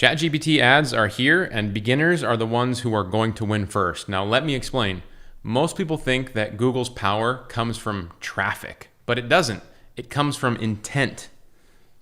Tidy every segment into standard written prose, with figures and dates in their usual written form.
ChatGPT ads are here, and beginners are the ones who are going to win first. Now, let me explain. Most people think that Google's power comes from traffic, but it doesn't. It comes from intent.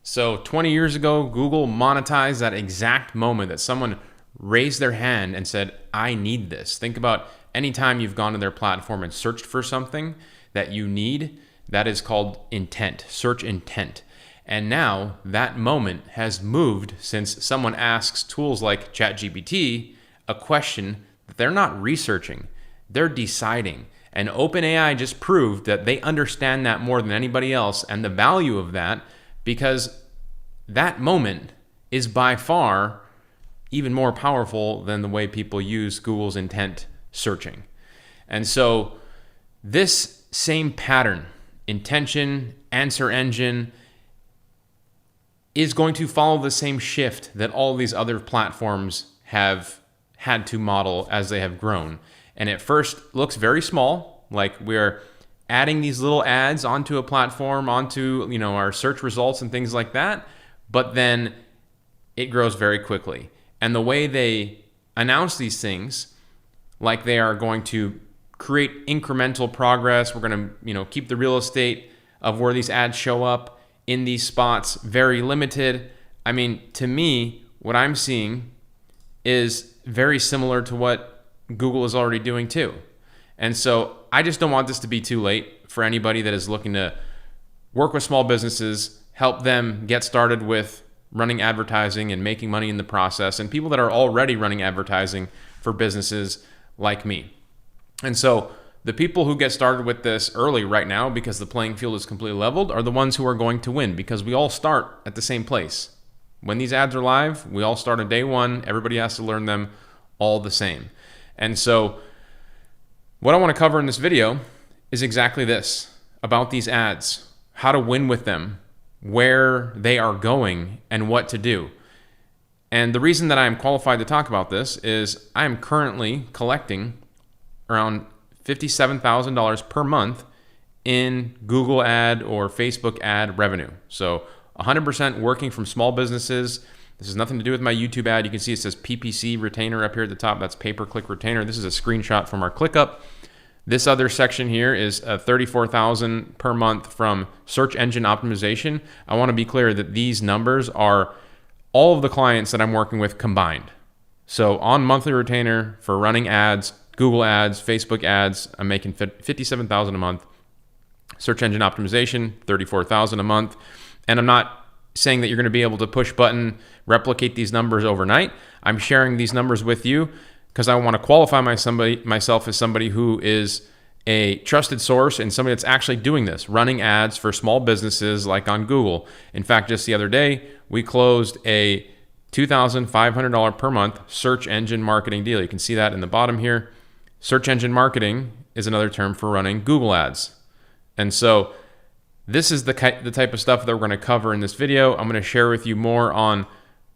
So 20 years ago, Google monetized that exact moment that someone raised their hand and said, I need this. Think about any time you've gone to their platform and searched for something that you need. That is called intent, search intent. And now that moment has moved since someone asks tools like ChatGPT a question that they're not researching, they're deciding. And OpenAI just proved that they understand that more than anybody else and the value of that, because that moment is by far even more powerful than the way people use Google's intent searching. And so this same pattern, intention, answer engine, is going to follow the same shift that all these other platforms have had to model as they have grown. And at first looks very small, like we're adding these little ads onto a platform, onto our search results and things like that, but then it grows very quickly. And the way they announce these things, like they are going to create incremental progress, we're going to keep the real estate of where these ads show up in these spots very limited. I mean, to me, what I'm seeing is very similar to what Google is already doing too. And so I just don't want this to be too late for anybody that is looking to work with small businesses, help them get started with running advertising and making money in the process, and people that are already running advertising for businesses like me. And so the people who get started with this early right now, because the playing field is completely leveled, are the ones who are going to win, because we all start at the same place. When these ads are live, we all start on day one. Everybody has to learn them all the same. And so what I want to cover in this video is exactly this, about these ads, how to win with them, where they are going, and what to do. And the reason that I am qualified to talk about this is I am currently collecting around $57,000 per month in Google ad or Facebook ad revenue. So 100% working from small businesses. This has nothing to do with my YouTube ad. You can see it says PPC retainer up here at the top. That's pay-per-click retainer. This is a screenshot from our ClickUp. This other section here is $34,000 per month from search engine optimization. I want to be clear that these numbers are all of the clients that I'm working with combined. So on monthly retainer for running ads, Google ads, Facebook ads, I'm making $57,000 a month. Search engine optimization, $34,000 a month. And I'm not saying that you're going to be able to push button, replicate these numbers overnight. I'm sharing these numbers with you because I want to qualify myself as somebody who is a trusted source and somebody that's actually doing this, running ads for small businesses like on Google. In fact, just the other day, we closed a $2,500 per month search engine marketing deal. You can see that in the bottom here. Search engine marketing is another term for running Google ads. And so this is the type of stuff that we're going to cover in this video. I'm going to share with you more on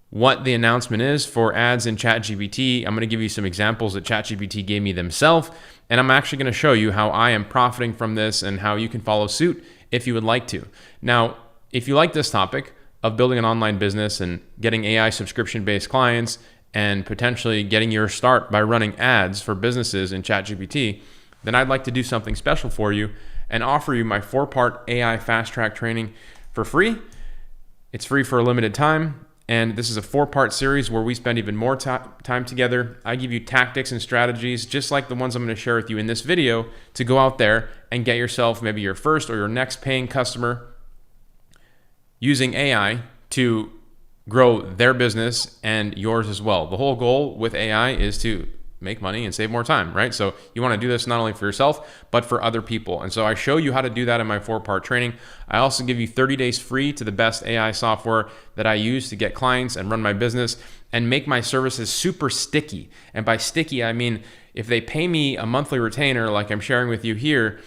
what the announcement is for ads in ChatGPT. I'm going to give you some examples that ChatGPT gave me themselves, and I'm actually going to show you how I am profiting from this and how you can follow suit if you would like to. Now, if you like this topic of building an online business and getting AI subscription-based clients and potentially getting your start by running ads for businesses in ChatGPT, then I'd like to do something special for you and offer you my 4-part AI fast track training for free. It's free for a limited time, and this is a 4-part series where we spend even more time together. I give you tactics and strategies, just like the ones I'm going to share with you in this video, to go out there and get yourself maybe your first or your next paying customer using AI to grow their business and yours as well. The whole goal with AI is to make money and save more time, right? So you want to do this not only for yourself, but for other people. And so I show you how to do that in my 4-part training. I also give you 30 days free to the best AI software that I use to get clients and run my business and make my services super sticky. And by sticky, I mean, if they pay me a monthly retainer, like I'm sharing with you here,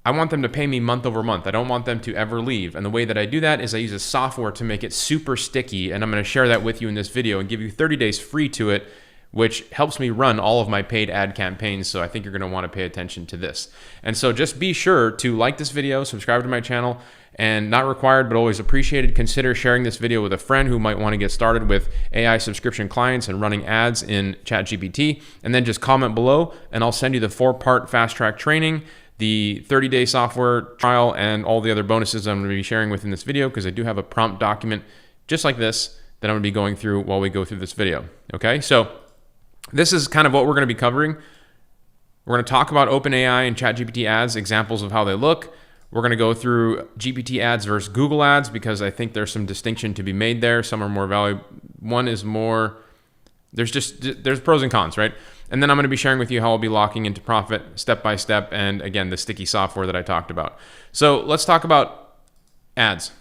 I want them to pay me month over month. I don't want them to ever leave. And the way that I do that is I use a software to make it super sticky. And I'm going to share that with you in this video and give you 30 days free to it which helps me run all of my paid ad campaigns. So I think you're going to want to pay attention to this. And so just be sure to like this video, subscribe to my channel, and not required, but always appreciated, consider sharing this video with a friend who might want to get started with AI subscription clients and running ads in ChatGPT. And then just comment below and I'll send you the 4-part fast track training, the 30-day software trial, and all the other bonuses I'm going to be sharing within this video, because I do have a prompt document just like this that I'm going to be going through while we go through this video. Okay, so this is kind of what we're going to be covering. We're going to talk about OpenAI and ChatGPT ads, examples of how they look. We're going to go through GPT ads versus Google ads, because I think there's some distinction to be made there. Some are more valuable. One is more, there's pros and cons, right? And then I'm going to be sharing with you how I'll be locking into profit step by step, and again, the sticky software that I talked about. So let's talk about ads.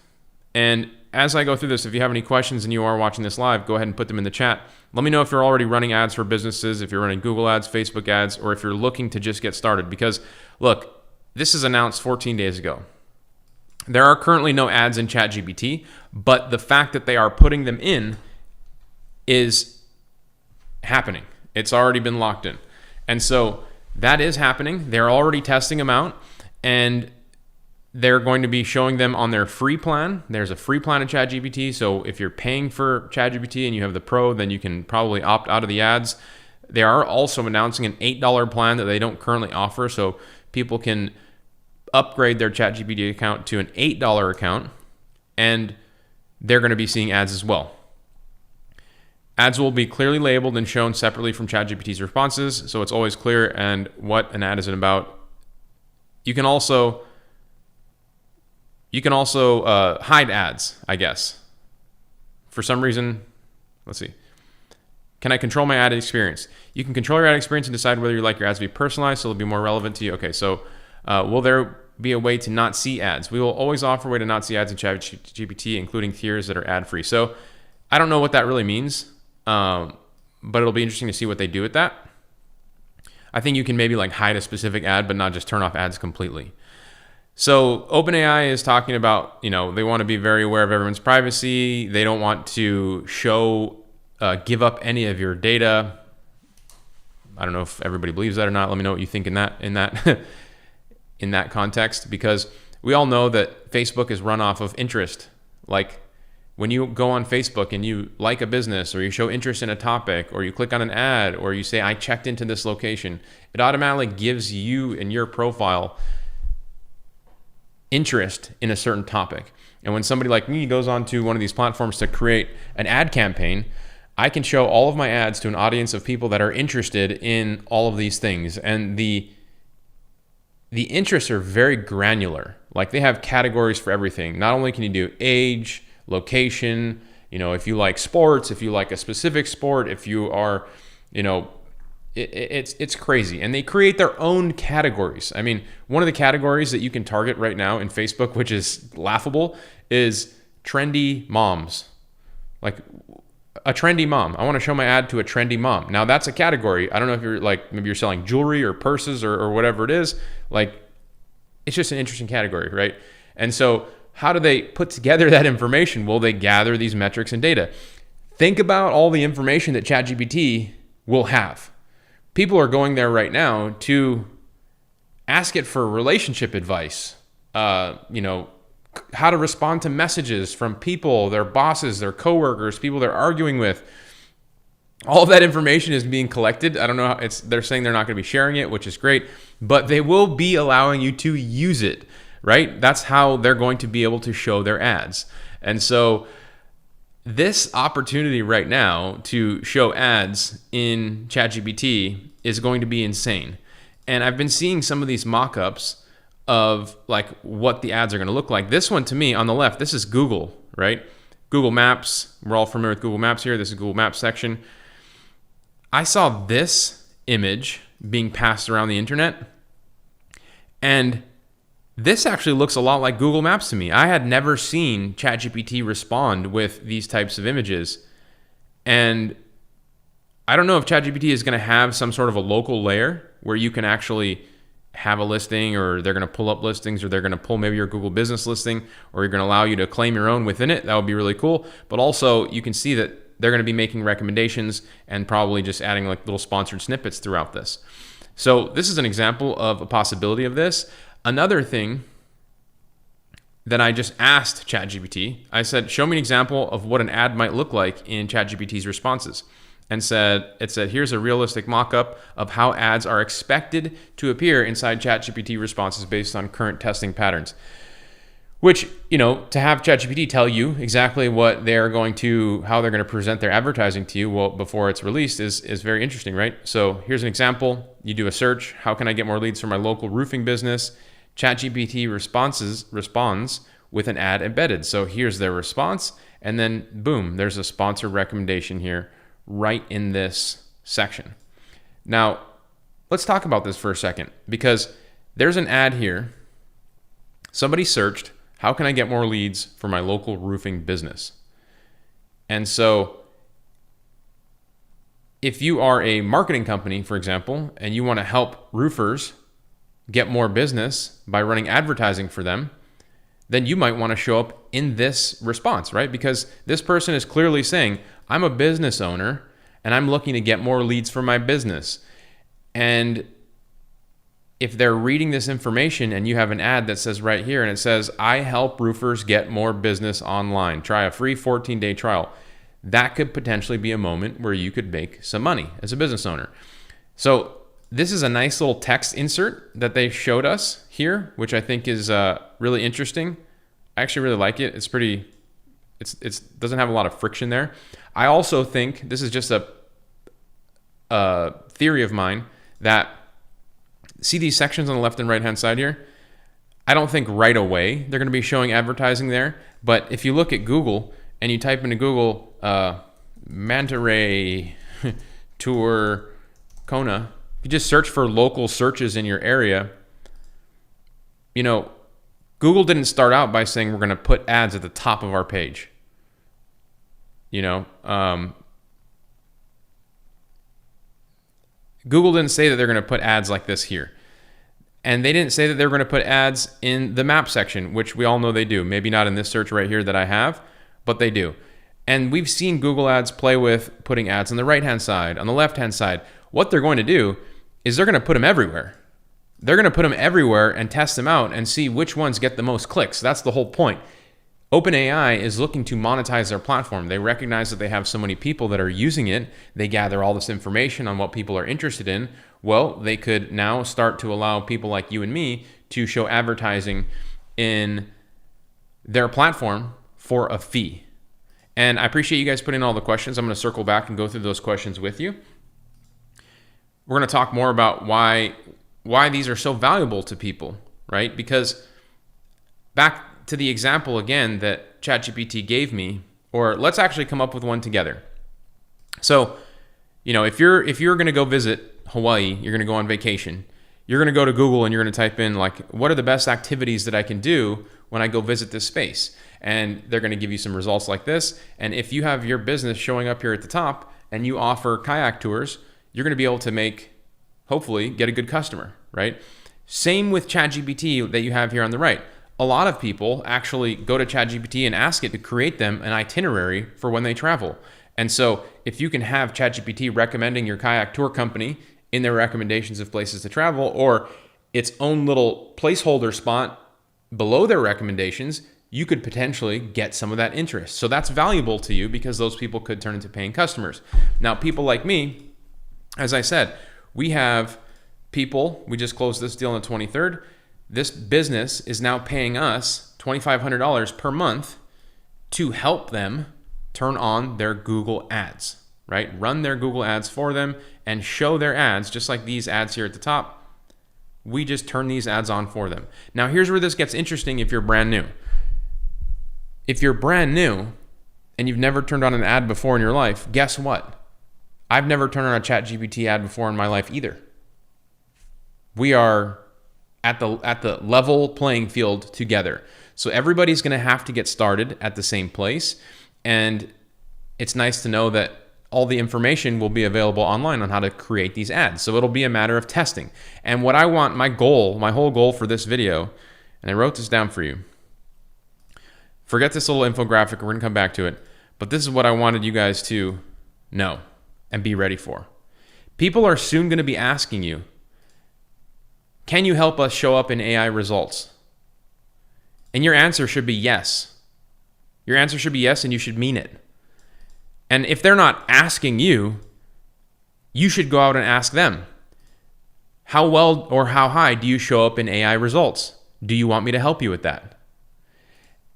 And as I go through this, if you have any questions and you are watching this live, go ahead and put them in the chat. Let me know if you're already running ads for businesses, if you're running Google ads, Facebook ads, or if you're looking to just get started. Because look, this is announced 14 days ago. There are currently no ads in ChatGPT, but the fact that they are putting them in is happening. It's already been locked in. And so that is happening. They're already testing them out, and they're going to be showing them on their free plan. There's a free plan in ChatGPT. So if you're paying for ChatGPT and you have the Pro, then you can probably opt out of the ads. They are also announcing an $8 plan that they don't currently offer. So people can upgrade their ChatGPT account to an $8 account, and they're going to be seeing ads as well. Ads will be clearly labeled and shown separately from ChatGPT's responses, so it's always clear and what an ad is about. You can also hide ads, I guess. For some reason, let's see. Can I control my ad experience? You can control your ad experience and decide whether you like your ads to be personalized so they'll be more relevant to you. Okay, so will there be a way to not see ads? We will always offer a way to not see ads in ChatGPT, including tiers that are ad-free. So I don't know what that really means, but it'll be interesting to see what they do with that. I think you can maybe like hide a specific ad, but not just turn off ads completely. So OpenAI is talking about, they want to be very aware of everyone's privacy. They don't want to give up any of your data. I don't know if everybody believes that or not. Let me know what you think in that in that context, because we all know that Facebook is run off of interest. Like when you go on Facebook and you like a business, or you show interest in a topic, or you click on an ad, or you say, I checked into this location, it automatically gives you in your profile interest in a certain topic. And when somebody like me goes onto one of these platforms to create an ad campaign, I can show all of my ads to an audience of people that are interested in all of these things. And the interests are very granular. Like they have categories for everything. Not only can you do age, location, if you like sports, if you like a specific sport, if you are, it's crazy. And they create their own categories. I mean, one of the categories that you can target right now in Facebook, which is laughable, is trendy moms. Like a trendy mom. I want to show my ad to a trendy mom. Now that's a category. I don't know if you're like, maybe you're selling jewelry or purses or whatever it is. Like it's just an interesting category, right? And so how do they put together that information? Well, they gather these metrics and data. Think about all the information that ChatGPT will have. People are going there right now to ask it for relationship advice, how to respond to messages from people, their bosses, their coworkers, people they're arguing with. All of that information is being collected. I don't know how they're saying they're not going to be sharing it, which is great, but they will be allowing you to use it, right? That's how they're going to be able to show their ads. And so this opportunity right now to show ads in ChatGPT is going to be insane. And I've been seeing some of these mock-ups of like what the ads are going to look like. This one to me on the left, this is Google, right? Google Maps. We're all familiar with Google Maps here. This is Google Maps section. I saw this image being passed around the internet, and this actually looks a lot like Google Maps to me. I had never seen ChatGPT respond with these types of images. And I don't know if ChatGPT is going to have some sort of a local layer where you can actually have a listing, or they're going to pull up listings, or they're going to pull maybe your Google business listing, or you're going to allow you to claim your own within it. That would be really cool. But also you can see that they're going to be making recommendations and probably just adding like little sponsored snippets throughout this. So this is an example of a possibility of this. Another thing that I just asked ChatGPT, I said, show me an example of what an ad might look like in ChatGPT's responses. And it said, here's a realistic mock-up of how ads are expected to appear inside ChatGPT responses based on current testing patterns. Which, to have ChatGPT tell you exactly how they're going to present their advertising to you before it's released is very interesting, right? So here's an example. You do a search, how can I get more leads for my local roofing business? ChatGPT responds with an ad embedded. So here's their response, and then boom, there's a sponsored recommendation here right in this section. Now, let's talk about this for a second, because there's an ad here. Somebody searched, how can I get more leads for my local roofing business? And so if you are a marketing company, for example, and you want to help roofers get more business by running advertising for them, then you might want to show up in this response, right? Because this person is clearly saying, I'm a business owner and I'm looking to get more leads for my business. And if they're reading this information and you have an ad that says right here, and it says, I help roofers get more business online, try a free 14-day trial, that could potentially be a moment where you could make some money as a business owner. So this is a nice little text insert that they showed us here, which I think is really interesting. I actually really like it. It doesn't have a lot of friction there. I also think, this is just a theory of mine, that see these sections on the left and right hand side here? I don't think right away they're going to be showing advertising there. But if you look at Google and you type into Google Manta Ray Tour Kona, if you just search for local searches in your area, Google didn't start out by saying we're going to put ads at the top of our page. Google didn't say that they're going to put ads like this here. And they didn't say that they were going to put ads in the map section, which we all know they do. Maybe not in this search right here that I have, but they do. And we've seen Google ads play with putting ads on the right-hand side, on the left-hand side. What they're going to do is they're going to put them everywhere. They're going to put them everywhere and test them out and see which ones get the most clicks. That's the whole point. OpenAI is looking to monetize their platform. They recognize that they have so many people that are using it. They gather all this information on what people are interested in. Well, they could now start to allow people like you and me to show advertising in their platform for a fee. And I appreciate you guys putting in all the questions. I'm going to circle back and go through those questions with you. We're going to talk more about why these are so valuable to people, right? Because back to the example again that ChatGPT gave me, or let's actually come up with one together. So, if you're going to go visit Hawaii, you're going to go on vacation, you're going to go to Google and you're going to type in like, what are the best activities that I can do when I go visit this space? And they're going to give you some results like this. And if you have your business showing up here at the top and you offer kayak tours, you're going to be able to hopefully get a good customer, right? Same with ChatGPT that you have here on the right. A lot of people actually go to ChatGPT and ask it to create them an itinerary for when they travel. And so if you can have ChatGPT recommending your kayak tour company in their recommendations of places to travel, or its own little placeholder spot below their recommendations, you could potentially get some of that interest. So that's valuable to you because those people could turn into paying customers. Now, people like me, as I said, we have people, we just closed this deal on the 23rd. This business is now paying us $2,500 per month to help them turn on their Google ads, right? Run their Google ads for them and show their ads, just like these ads here at the top. We just turn these ads on for them. Now, here's where this gets interesting if you're brand new. If you're brand new and you've never turned on an ad before in your life, guess what? I've never turned on a ChatGPT ad before in my life either. We are at the level playing field together. So everybody's going to have to get started at the same place. And it's nice to know that all the information will be available online on how to create these ads. So it'll be a matter of testing. And what I want, my whole goal for this video, and I wrote this down for you. Forget this little infographic, we're going to come back to it. But this is what I wanted you guys to know and be ready for. People are soon going to be asking you, can you help us show up in AI results? And your answer should be yes. Your answer should be yes, and you should mean it. And if they're not asking you, you should go out and ask them. How well or how high do you show up in AI results? Do you want me to help you with that?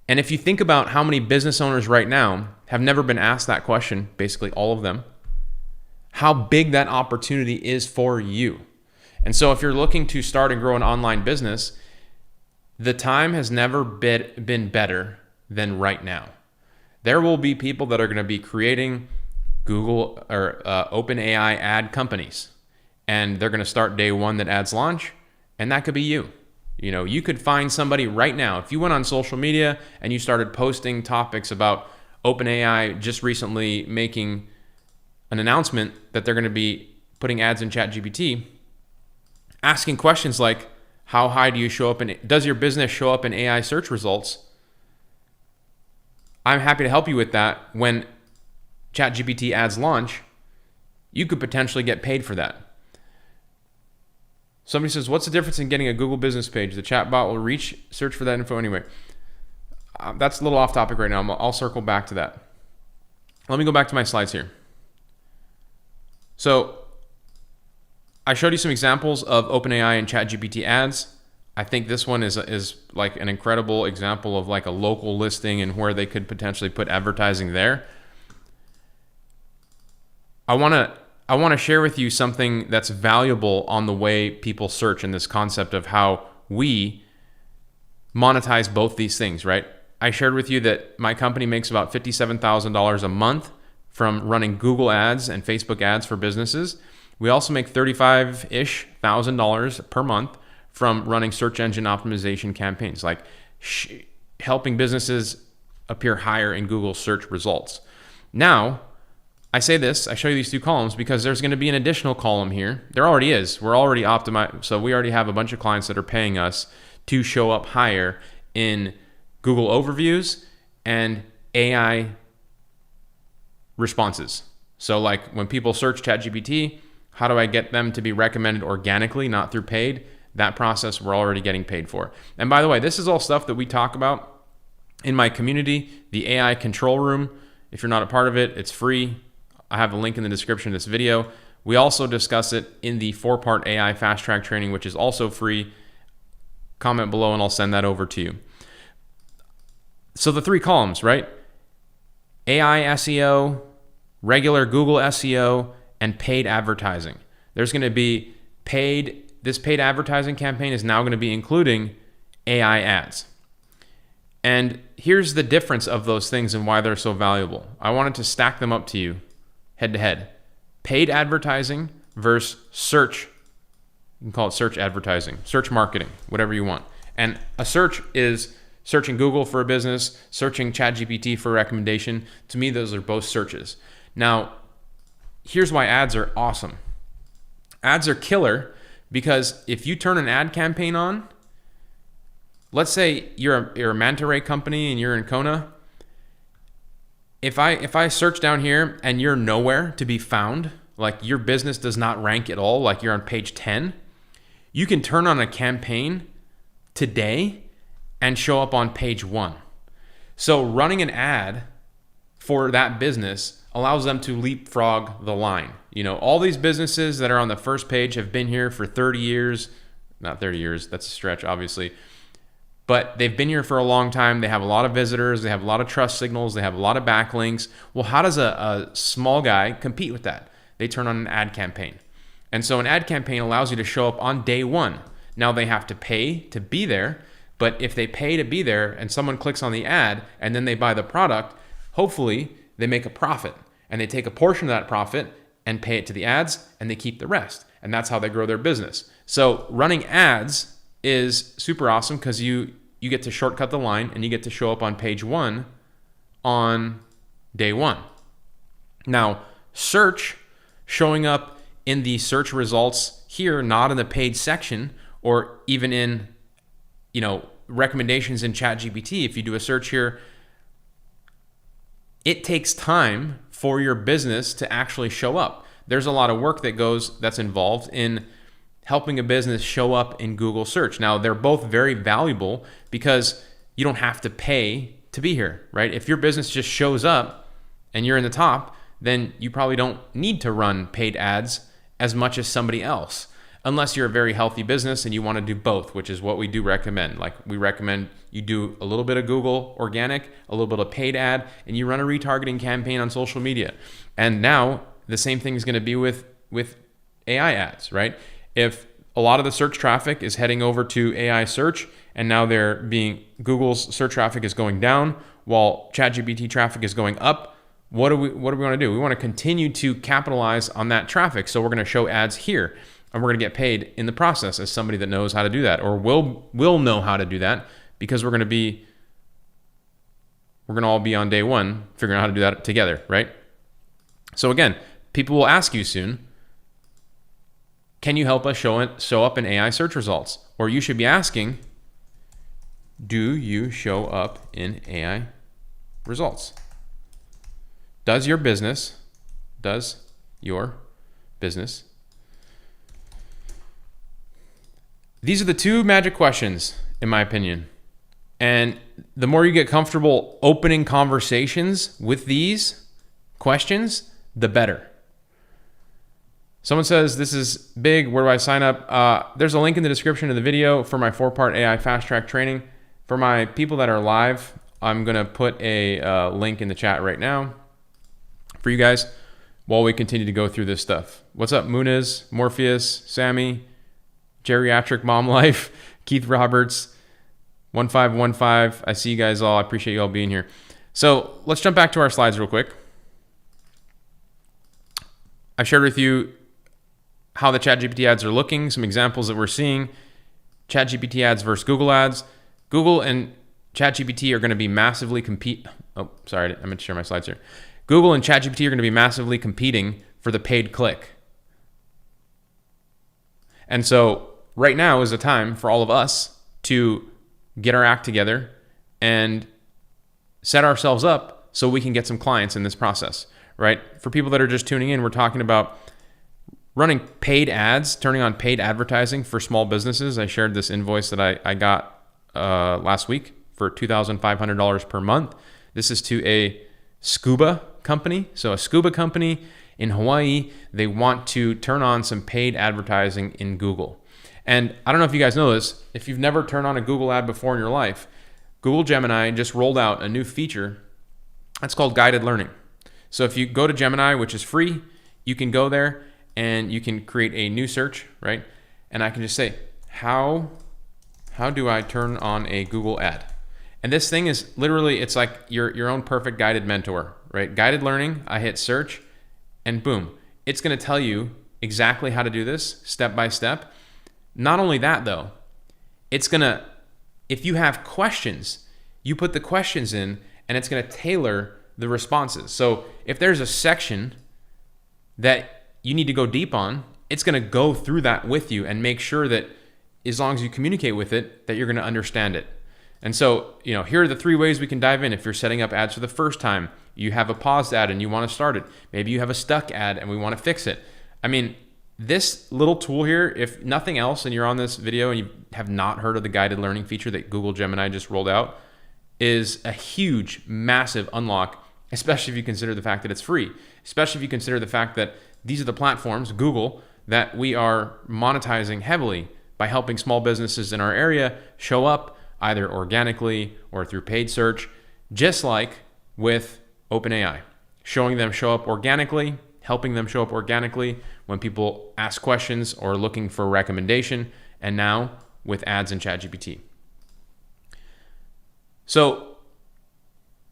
And if you think about how many business owners right now have never been asked that question, basically all of them, how big that opportunity is for you. And so if you're looking to start and grow an online business, the time has never been better than right now. There will be people that are going to be creating Google or OpenAI ad companies, and they're going to start day one that ads launch, and that could be you. You know, you could find somebody right now. If you went on social media and you started posting topics about OpenAI just recently making an announcement that they're going to be putting ads in ChatGPT, asking questions like, how high do you show up in, does your business show up in AI search results? I'm happy to help you with that. When ChatGPT ads launch, you could potentially get paid for that. Somebody says, what's the difference in getting a Google business page? The chatbot will search for that info anyway. That's a little off topic right now. I'll circle back to that. Let me go back to my slides here. So I showed you some examples of OpenAI and ChatGPT ads. I think this one is like an incredible example of like a local listing and where they could potentially put advertising there. I want to share with you something that's valuable on the way people search and this concept of how we monetize both these things, right? I shared with you that my company makes about $57,000 a month from running Google ads and Facebook ads for businesses. We also make $35-ish thousand per month from running search engine optimization campaigns, like helping businesses appear higher in Google search results. Now, I say this, I show you these two columns because there's going to be an additional column here. There already is. We're already optimized. So we already have a bunch of clients that are paying us to show up higher in Google overviews and AI responses. So like when people search ChatGPT, how do I get them to be recommended organically, not through paid? That process we're already getting paid for. And by the way, this is all stuff that we talk about in my community, the AI control room. If you're not a part of it, it's free. I have a link in the description of this video. We also discuss it in the 4-part AI fast track training, which is also free. Comment below and I'll send that over to you. So the 3 columns, right? AI SEO, regular Google SEO, and paid advertising. There's going to be this paid advertising campaign is now going to be including AI ads. And here's the difference of those things and why they're so valuable. I wanted to stack them up to you head to head. Paid advertising versus search. You can call it search advertising, search marketing, whatever you want. And a search is searching Google for a business, searching ChatGPT for a recommendation. To me, those are both searches. Now, here's why ads are awesome. Ads are killer because if you turn an ad campaign on, let's say you're a manta ray company and you're in Kona. If I search down here and you're nowhere to be found, like your business does not rank at all, like you're on page 10, you can turn on a campaign today and show up on page 1. So running an ad for that business allows them to leapfrog the line. You know, all these businesses that are on the first page have been here for 30 years, not 30 years, that's a stretch, obviously, but they've been here for a long time. They have a lot of visitors. They have a lot of trust signals. They have a lot of backlinks. Well, how does a small guy compete with that? They turn on an ad campaign. And so an ad campaign allows you to show up on day 1. Now they have to pay to be there, but if they pay to be there and someone clicks on the ad and then they buy the product, hopefully they make a profit. And they take a portion of that profit and pay it to the ads, and they keep the rest. And that's how they grow their business. So running ads is super awesome because you get to shortcut the line and you get to show up on page 1 on day 1. Now, search, showing up in the search results here, not in the paid section or even in, recommendations in ChatGPT. If you do a search here, it takes time for your business to actually show up. There's a lot of work that's involved in helping a business show up in Google search. Now, they're both very valuable because you don't have to pay to be here, right? If your business just shows up and you're in the top, then you probably don't need to run paid ads as much as somebody else, unless you're a very healthy business and you want to do both, which is what we do recommend. Like, we recommend you do a little bit of Google organic, a little bit of paid ad, and you run a retargeting campaign on social media. And now the same thing is going to be with AI ads, right? If a lot of the search traffic is heading over to AI search, and now Google's search traffic is going down while ChatGPT traffic is going up, what do we want to do? We want to continue to capitalize on that traffic. So we're going to show ads here, and we're going to get paid in the process as somebody that knows how to do that, or will know how to do that, because we're going to all be on day one figuring out how to do that together, right? So again, people will ask you soon, can you help us show up in AI search results? Or you should be asking, do you show up in AI results? Does your business, these are the two magic questions, in my opinion. And the more you get comfortable opening conversations with these questions, the better. Someone says, this is big, where do I sign up? There's a link in the description of the video for my 4-part AI fast track training. For my people that are live, I'm gonna put a link in the chat right now for you guys while we continue to go through this stuff. What's up, Muniz, Morpheus, Sammy, Geriatric Mom Life, Keith Roberts, 1515. I see you guys all. I appreciate you all being here. So let's jump back to our slides real quick. I've shared with you how the ChatGPT ads are looking, some examples that we're seeing. ChatGPT ads versus Google ads. Google and ChatGPT are going to be massively I'm going to share my slides here. Google and ChatGPT are going to be massively competing for the paid click. And so right now is the time for all of us to get our act together and set ourselves up so we can get some clients in this process, right? For people that are just tuning in, we're talking about running paid ads, turning on paid advertising for small businesses. I shared this invoice that I got last week for $2,500 per month. This is to a scuba company. So a scuba company in Hawaii, they want to turn on some paid advertising in Google. And I don't know if you guys know this, if you've never turned on a Google ad before in your life, Google Gemini just rolled out a new feature that's called guided learning. So if you go to Gemini, which is free, you can go there and you can create a new search, right? And I can just say, how do I turn on a Google ad? And this thing is literally, it's like your own perfect guided mentor, right? Guided learning, I hit search, and boom, it's gonna tell you exactly how to do this step by step. Not only that though, it's gonna, if you have questions, you put the questions in and it's gonna tailor the responses. So if there's a section that you need to go deep on, it's gonna go through that with you and make sure that as long as you communicate with it, that you're gonna understand it. And so, here are the 3 ways we can dive in. If you're setting up ads for the first time, you have a paused ad and you wanna start it. Maybe you have a stuck ad and we wanna fix it. I mean, this little tool here, if nothing else, and you're on this video and you have not heard of the guided learning feature that Google Gemini just rolled out, is a huge, massive unlock, especially if you consider the fact that it's free, especially if you consider the fact that these are the platforms, Google, that we are monetizing heavily by helping small businesses in our area show up either organically or through paid search, just like with OpenAI, showing them show up organically, helping them show up organically when people ask questions or looking for a recommendation, and now with ads in ChatGPT. So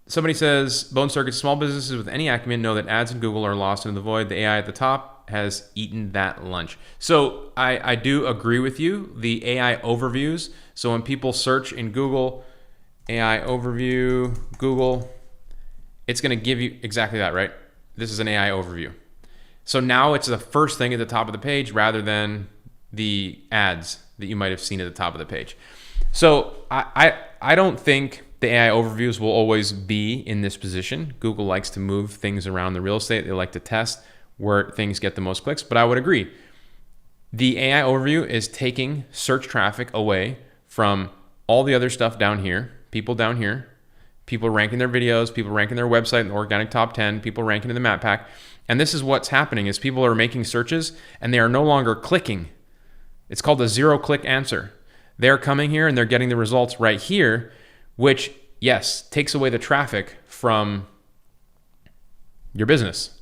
somebody says, Bone Circuit, small businesses with any acumen know that ads in Google are lost in the void. The AI at the top has eaten that lunch. So I do agree with you. The AI overviews. So when people search in Google, AI overview, Google, it's going to give you exactly that, right? This is an AI overview. So now it's the first thing at the top of the page rather than the ads that you might have seen at the top of the page. So I don't think the AI overviews will always be in this position. Google likes to move things around the real estate. They like to test where things get the most clicks. But I would agree. The AI overview is taking search traffic away from all the other stuff down here, people ranking their videos, people ranking their website in the organic top 10, people ranking in the map pack. And this is what's happening is people are making searches and they are no longer clicking. It's called a 0-click answer. They're coming here and they're getting the results right here, which, yes, takes away the traffic from your business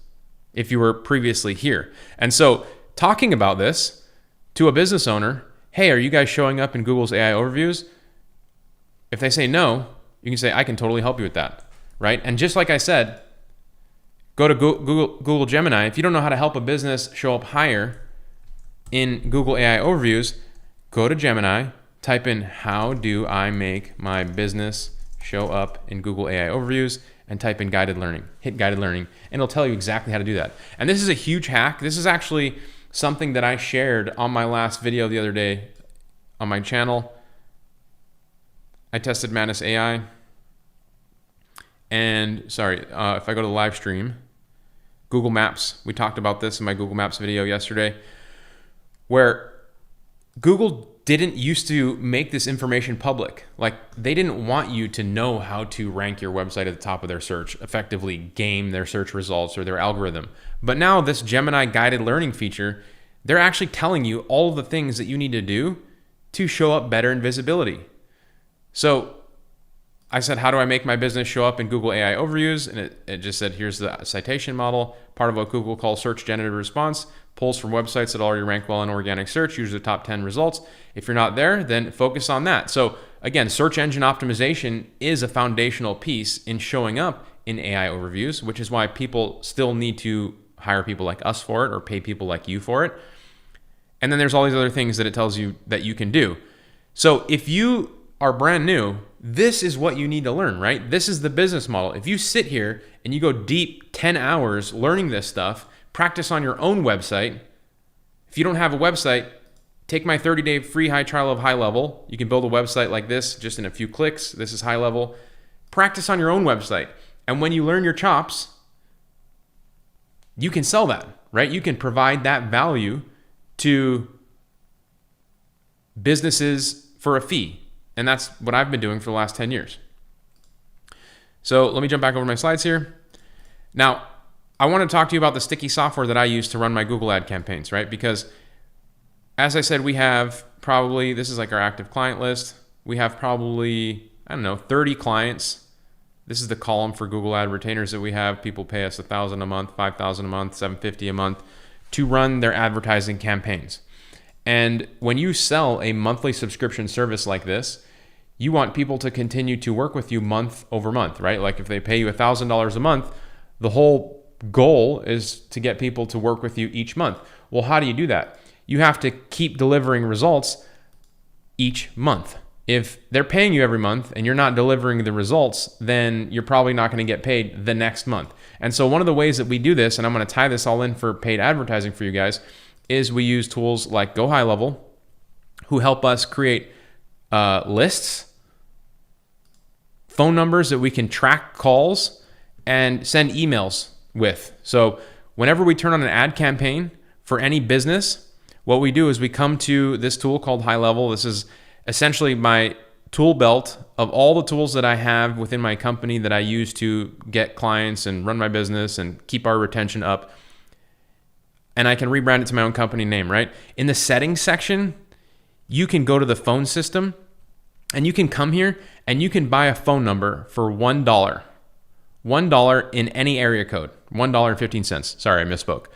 if you were previously here. And so talking about this to a business owner, hey, are you guys showing up in Google's AI overviews? If they say no, you can say, I can totally help you with that, right? And just like I said, go to Google Gemini. If you don't know how to help a business show up higher in Google AI overviews, go to Gemini, type in, how do I make my business show up in Google AI overviews, and type in guided learning, hit guided learning, and it'll tell you exactly how to do that. And this is a huge hack. This is actually something that I shared on my last video the other day on my channel. I tested Madness AI. And if I go to the live stream, Google Maps, we talked about this in my Google Maps video yesterday, where Google didn't used to make this information public. Like, they didn't want you to know how to rank your website at the top of their search, effectively game their search results or their algorithm. But now this Gemini guided learning feature, they're actually telling you all of the things that you need to do to show up better in visibility. So I said, how do I make my business show up in Google AI overviews? And it just said, here's the citation model, part of what Google calls search generative response, pulls from websites that already rank well in organic search, usually the top 10 results. If you're not there, then focus on that. So again, search engine optimization is a foundational piece in showing up in AI overviews, which is why people still need to hire people like us for it or pay people like you for it. And then there's all these other things that it tells you that you can do. So if you are brand new, this is what you need to learn, right? This is the business model. If you sit here and you go deep 10 hours learning this stuff, practice on your own website. If you don't have a website, take my 30-day free high trial of HighLevel. You can build a website like this just in a few clicks. This is HighLevel. Practice on your own website. And when you learn your chops, you can sell that, right? You can provide that value to businesses for a fee. And that's what I've been doing for the last 10 years. So let me jump back over my slides here. Now, I want to talk to you about the sticky software that I use to run my Google ad campaigns, right? Because as I said, we have probably, this is like our active client list. We have probably, 30 clients. This is the column for Google ad retainers that we have. People pay us $1,000 a month, $5,000 a month, $750 a month to run their advertising campaigns. And when you sell a monthly subscription service like this, you want people to continue to work with you month over month, right? Like if they pay you $1,000 a month, the whole goal is to get people to work with you each month. Well, how do you do that? You have to keep delivering results each month. If they're paying you every month and you're not delivering the results, then you're probably not going to get paid the next month. And so one of the ways that we do this, and I'm going to tie this all in for paid advertising for you guys, is we use tools like Go HighLevel, who help us create lists, phone numbers that we can track calls, and send emails with. So whenever we turn on an ad campaign for any business, what we do is we come to this tool called HighLevel. This is essentially my tool belt of all the tools that I have within my company that I use to get clients and run my business and keep our retention up. And I can rebrand it to my own company name, right? In the settings section, you can go to the phone system and you can come here and you can buy a phone number for $1. $1 in any area code, $1.15. Sorry, I misspoke.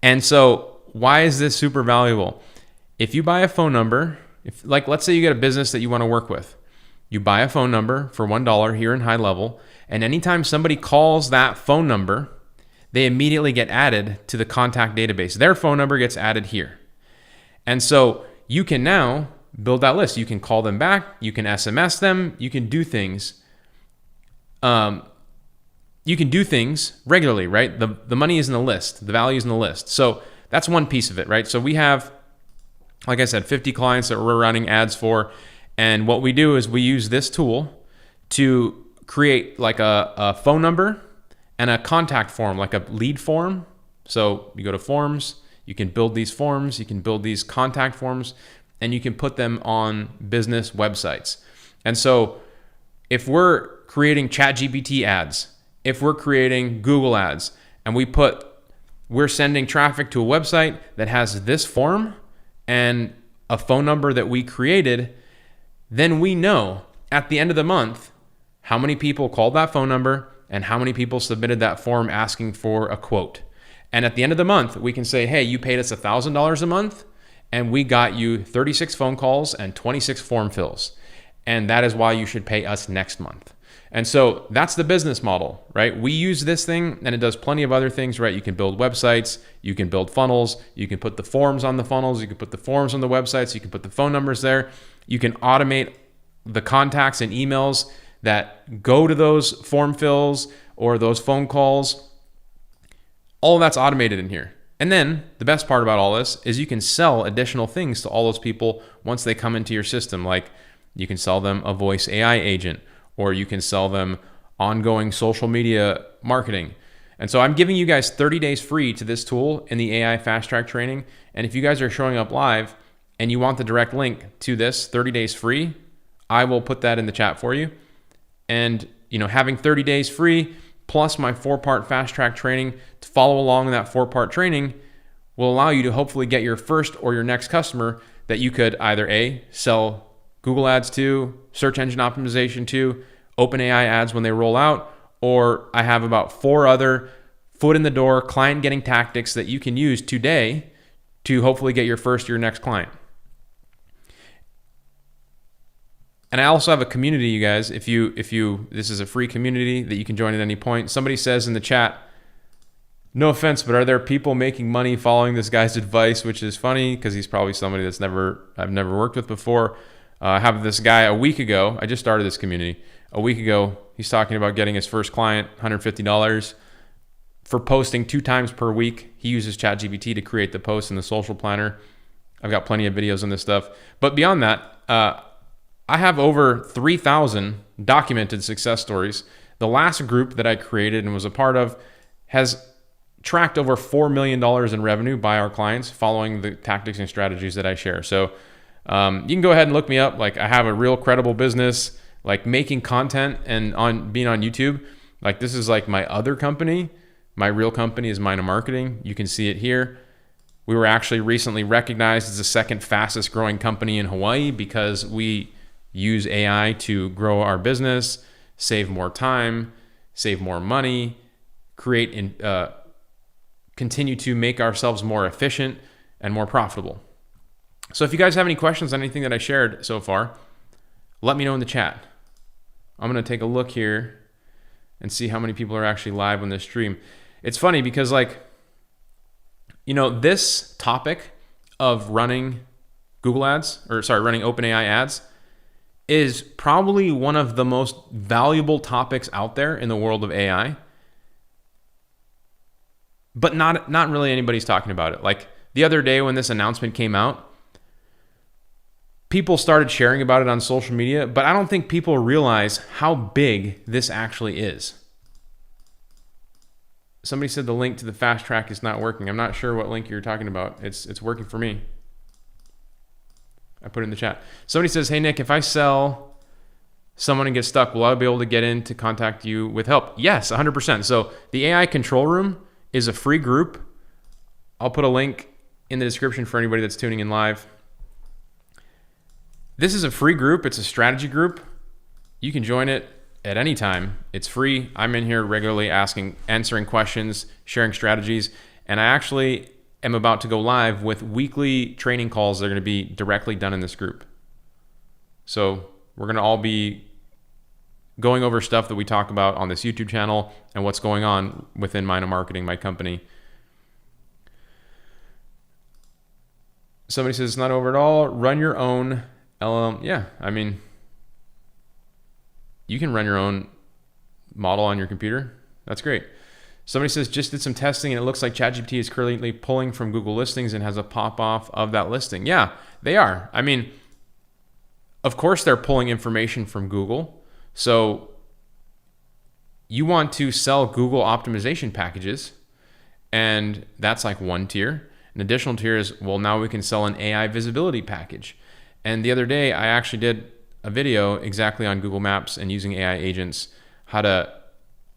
And so why is this super valuable? If you buy a phone number, let's say you get a business that you want to work with, you buy a phone number for $1 here in HighLevel, and anytime somebody calls that phone number, they immediately get added to the contact database. Their phone number gets added here. And so you can now build that list. You can call them back. You can SMS them. You can do things. You can do things regularly, right? The money is in the list. The value is in the list. So that's one piece of it, right? So we have, like I said, 50 clients that we're running ads for. And what we do is we use this tool to create like a phone number and a contact form, like a lead form. So you go to forms, you can build these forms, you can build these contact forms, and you can put them on business websites. And so if we're creating ChatGPT ads, if we're creating Google ads, and we're sending traffic to a website that has this form and a phone number that we created, then we know at the end of the month how many people called that phone number and how many people submitted that form asking for a quote. And at the end of the month, we can say, hey, you paid us $1,000 a month and we got you 36 phone calls and 26 form fills. And that is why you should pay us next month. And so that's the business model, right? We use this thing and it does plenty of other things, right? You can build websites, you can build funnels, you can put the forms on the funnels, you can put the forms on the websites, you can put the phone numbers there. You can automate the contacts and emails that go to those form fills or those phone calls. All of that's automated in here. And then the best part about all this is you can sell additional things to all those people once they come into your system. Like you can sell them a voice AI agent, or you can sell them ongoing social media marketing. And so I'm giving you guys 30 days free to this tool in the AI Fast Track training. And if you guys are showing up live and you want the direct link to this 30 days free, I will put that in the chat for you. And having 30 days free plus my 4-part Fast Track training to follow along in that 4-part training will allow you to hopefully get your first or your next customer that you could either sell Google ads to, search engine optimization to, OpenAI ads when they roll out, or I have about 4 other foot in the door client getting tactics that you can use today to hopefully get your first or your next client. And I also have a community, you guys. If you this is a free community that you can join at any point. Somebody says in the chat, no offense, but are there people making money following this guy's advice? Which is funny because he's probably somebody I've never worked with before. I have this guy a week ago. I just started this community. A week ago, he's talking about getting his first client, $150 for posting 2 times per week. He uses ChatGPT to create the post in the social planner. I've got plenty of videos on this stuff. But beyond that, I have over 3,000 documented success stories. The last group that I created and was a part of has tracked over $4 million in revenue by our clients following the tactics and strategies that I share. So you can go ahead and look me up. Like I have a real credible business, like making content and being on YouTube. Like this is like my other company. My real company is Mina Marketing. You can see it here. We were actually recently recognized as the 2nd fastest growing company in Hawaii because we use AI to grow our business, save more time, save more money, continue to make ourselves more efficient and more profitable. So if you guys have any questions on anything that I shared so far, let me know in the chat. I'm going to take a look here and see how many people are actually live on this stream. It's funny because this topic of running running OpenAI ads is probably one of the most valuable topics out there in the world of AI. But not really anybody's talking about it. Like the other day when this announcement came out, people started sharing about it on social media, but I don't think people realize how big this actually is. Somebody said the link to the Fast Track is not working. I'm not sure what link you're talking about. It's working for me. I put it in the chat. Somebody says, hey, Nick, if I sell someone and get stuck, will I be able to get in to contact you with help? Yes, 100%. So the AI Control Room is a free group. I'll put a link in the description for anybody that's tuning in live. This is a free group. It's a strategy group. You can join it at any time. It's free. I'm in here regularly answering questions, sharing strategies, and I actually am about to go live with weekly training calls that are going to be directly done in this group. So we're going to all be going over stuff that we talk about on this YouTube channel and what's going on within Mina Marketing, my company. Somebody says it's not over at all. Run your own LLM. Yeah, I mean, you can run your own model on your computer. That's great. Somebody says just did some testing and it looks like ChatGPT is currently pulling from Google listings and has a pop-off of that listing. Yeah, they are. I mean, of course they're pulling information from Google. So you want to sell Google optimization packages, and that's like one tier. An additional tier is, well, now we can sell an AI visibility package. And the other day, I actually did a video exactly on Google Maps and using AI agents, how to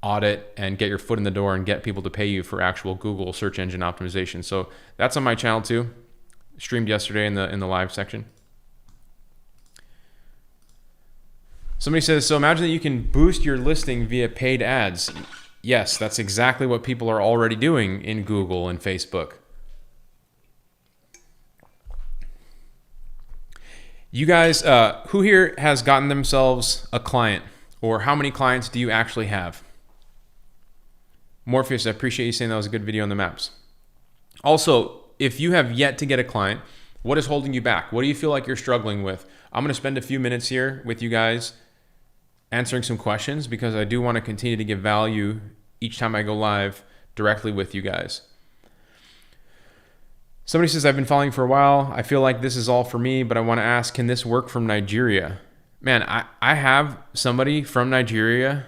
audit and get your foot in the door and get people to pay you for actual Google search engine optimization. So that's on my channel too. Streamed yesterday in the live section. Somebody says, so imagine that you can boost your listing via paid ads. Yes, that's exactly what people are already doing in Google and Facebook. You guys, who here has gotten themselves a client? Or how many clients do you actually have? Morpheus, I appreciate you saying that was a good video on the maps. Also, if you have yet to get a client, what is holding you back? What do you feel like you're struggling with? I'm going to spend a few minutes here with you guys answering some questions, because I do want to continue to give value each time I go live directly with you guys. Somebody says, I've been following for a while. I feel like this is all for me, but I want to ask, can this work from Nigeria? Man, I have somebody from Nigeria.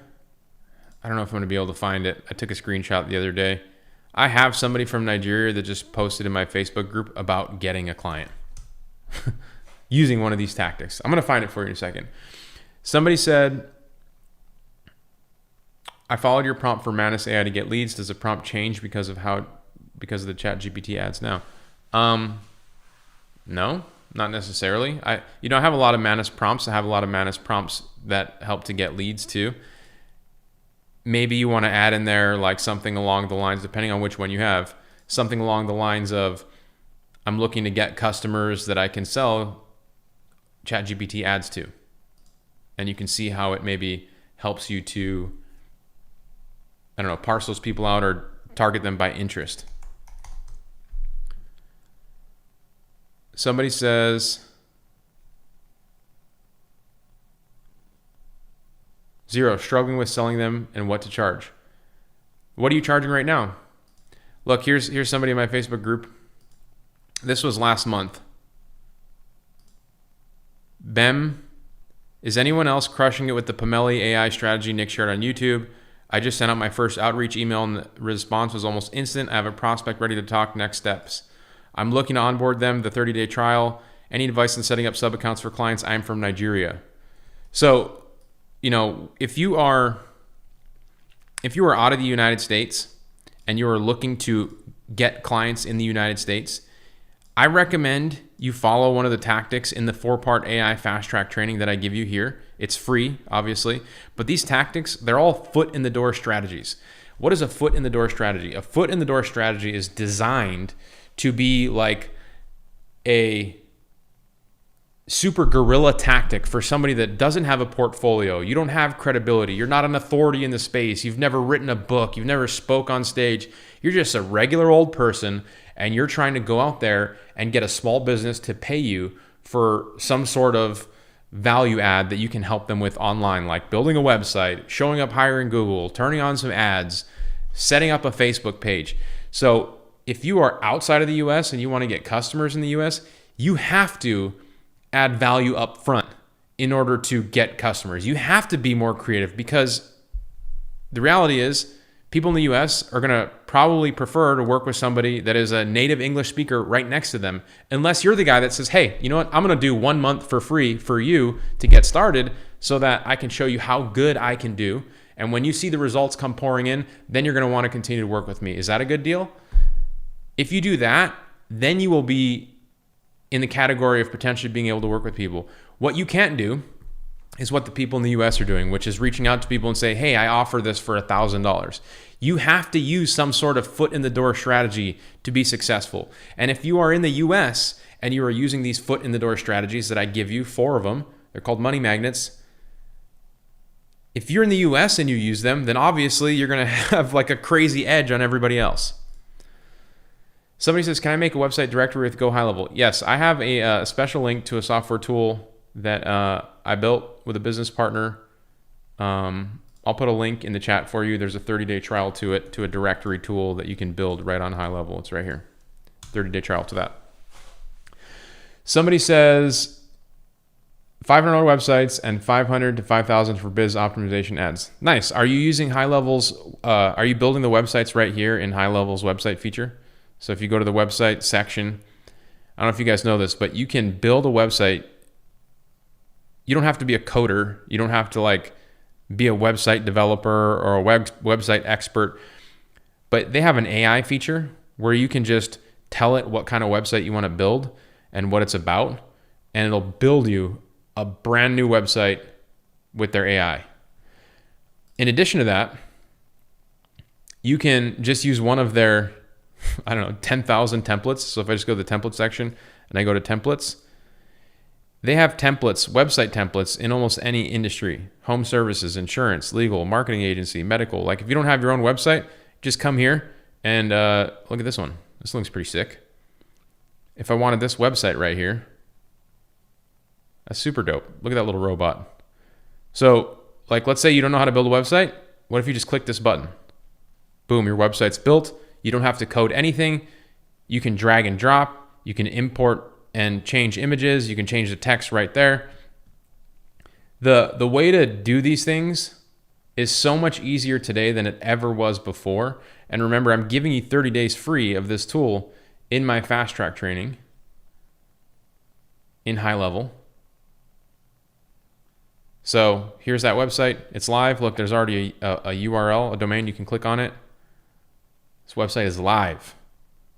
I don't know if I'm going to be able to find it. I took a screenshot the other day. I have somebody from Nigeria that just posted in my Facebook group about getting a client using one of these tactics. I'm going to find it for you in a second. Somebody said, I followed your prompt for Manus AI to get leads. Does the prompt change because of the ChatGPT ads now? No, not necessarily. I have a lot of Manus prompts. I have a lot of Manus prompts that help to get leads too. Maybe you want to add in there like something along the lines, depending on which one you have, something along the lines of, I'm looking to get customers that I can sell ChatGPT ads to. And you can see how it maybe helps you to, I don't know, parse those people out or target them by interest. Somebody says, 0, struggling with selling them and what to charge. What are you charging right now? Look, here's somebody in my Facebook group. This was last month. Bem, is anyone else crushing it with the Pomeli AI strategy Nick shared on YouTube? I just sent out my first outreach email and the response was almost instant. I have a prospect ready to talk next steps. I'm looking to onboard them, the 30-day trial. Any advice in setting up sub-accounts for clients? I'm from Nigeria. So, if you are out of the United States and you are looking to get clients in the United States, I recommend you follow one of the tactics in the 4-part AI fast track training that I give you here. It's free, obviously, but these tactics, they're all foot in the door strategies. What is a foot in the door strategy? A foot in the door strategy is designed to be like a super guerrilla tactic for somebody that doesn't have a portfolio. You don't have credibility. You're not an authority in the space. You've never written a book. You've never spoke on stage. You're just a regular old person, and you're trying to go out there and get a small business to pay you for some sort of value add that you can help them with online, like building a website, showing up higher in Google, turning on some ads, setting up a Facebook page. So if you are outside of the US and you want to get customers in the US, you have to add value up front in order to get customers. You have to be more creative, because the reality is people in the US are going to probably prefer to work with somebody that is a native English speaker right next to them, unless you're the guy that says, hey, you know what? I'm going to do 1 month for free for you to get started so that I can show you how good I can do. And when you see the results come pouring in, then you're going to want to continue to work with me. Is that a good deal? If you do that, then you will be in the category of potentially being able to work with people. What you can't do is what the people in the US are doing, which is reaching out to people and say, hey, I offer this for $1,000. You have to use some sort of foot in the door strategy to be successful. And if you are in the US and you are using these foot in the door strategies that I give you, 4 of them, they're called money magnets. If you're in the US and you use them, then obviously you're going to have like a crazy edge on everybody else. Somebody says, can I make a website directory with Go HighLevel? Yes, I have a special link to a software tool that I built with a business partner. I'll put a link in the chat for you. There's a 30-day trial to it, to a directory tool that you can build right on HighLevel. It's right here. 30-day trial to that. Somebody says, $500 websites and 500 to 5,000 for biz optimization ads. Nice. Are you using HighLevel's, are you building the websites right here in HighLevel's website feature? So if you go to the website section, I don't know if you guys know this, but you can build a website. You don't have to be a coder. You don't have to like be a website developer or a website expert, but they have an AI feature where you can just tell it what kind of website you want to build and what it's about, and it'll build you a brand new website with their AI. In addition to that, you can just use one of their, 10,000 templates. So if I just go to the template section and I go to templates, they have templates, website templates in almost any industry: home services, insurance, legal, marketing agency, medical. Like if you don't have your own website, just come here and look at this one. This looks pretty sick. If I wanted this website right here, that's super dope. Look at that little robot. So like, let's say you don't know how to build a website. What if you just click this button? Boom, your website's built. You don't have to code anything. You can drag and drop. You can import and change images. You can change the text right there. The way to do these things is so much easier today than it ever was before. And remember, I'm giving you 30 days free of this tool in my fast track training in HighLevel. So here's that website. It's live. Look, there's already a URL, a domain. You can click on it. This website is live.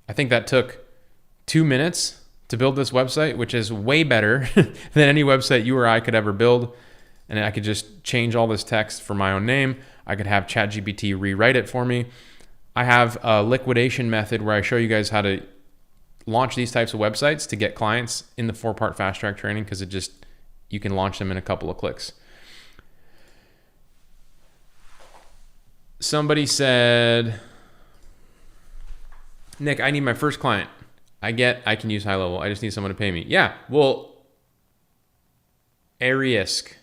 I think that took 2 minutes to build this website, which is way better than any website you or I could ever build. And I could just change all this text for my own name. I could have ChatGPT rewrite it for me. I have a liquidation method where I show you guys how to launch these types of websites to get clients in the 4-part fast track training, because you can launch them in a couple of clicks. Somebody said, Nick, I need my first client. I can use HighLevel. I just need someone to pay me. Yeah, well, Arisk.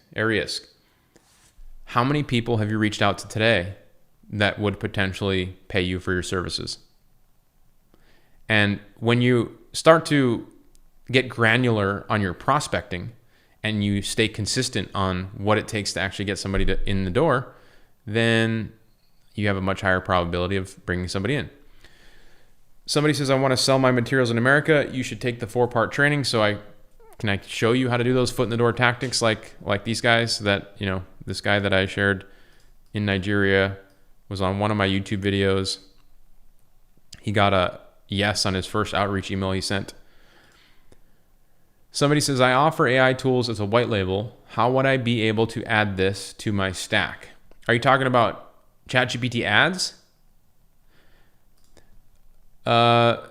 How many people have you reached out to today that would potentially pay you for your services? And when you start to get granular on your prospecting and you stay consistent on what it takes to actually get somebody in the door, then you have a much higher probability of bringing somebody in. Somebody says, I want to sell my materials in America. You should take the 4-part training. So can I show you how to do those foot in the door tactics like these guys that, this guy that I shared in Nigeria was on one of my YouTube videos. He got a yes on his first outreach email he sent. Somebody says, I offer AI tools as a white label. How would I be able to add this to my stack? Are you talking about ChatGPT ads?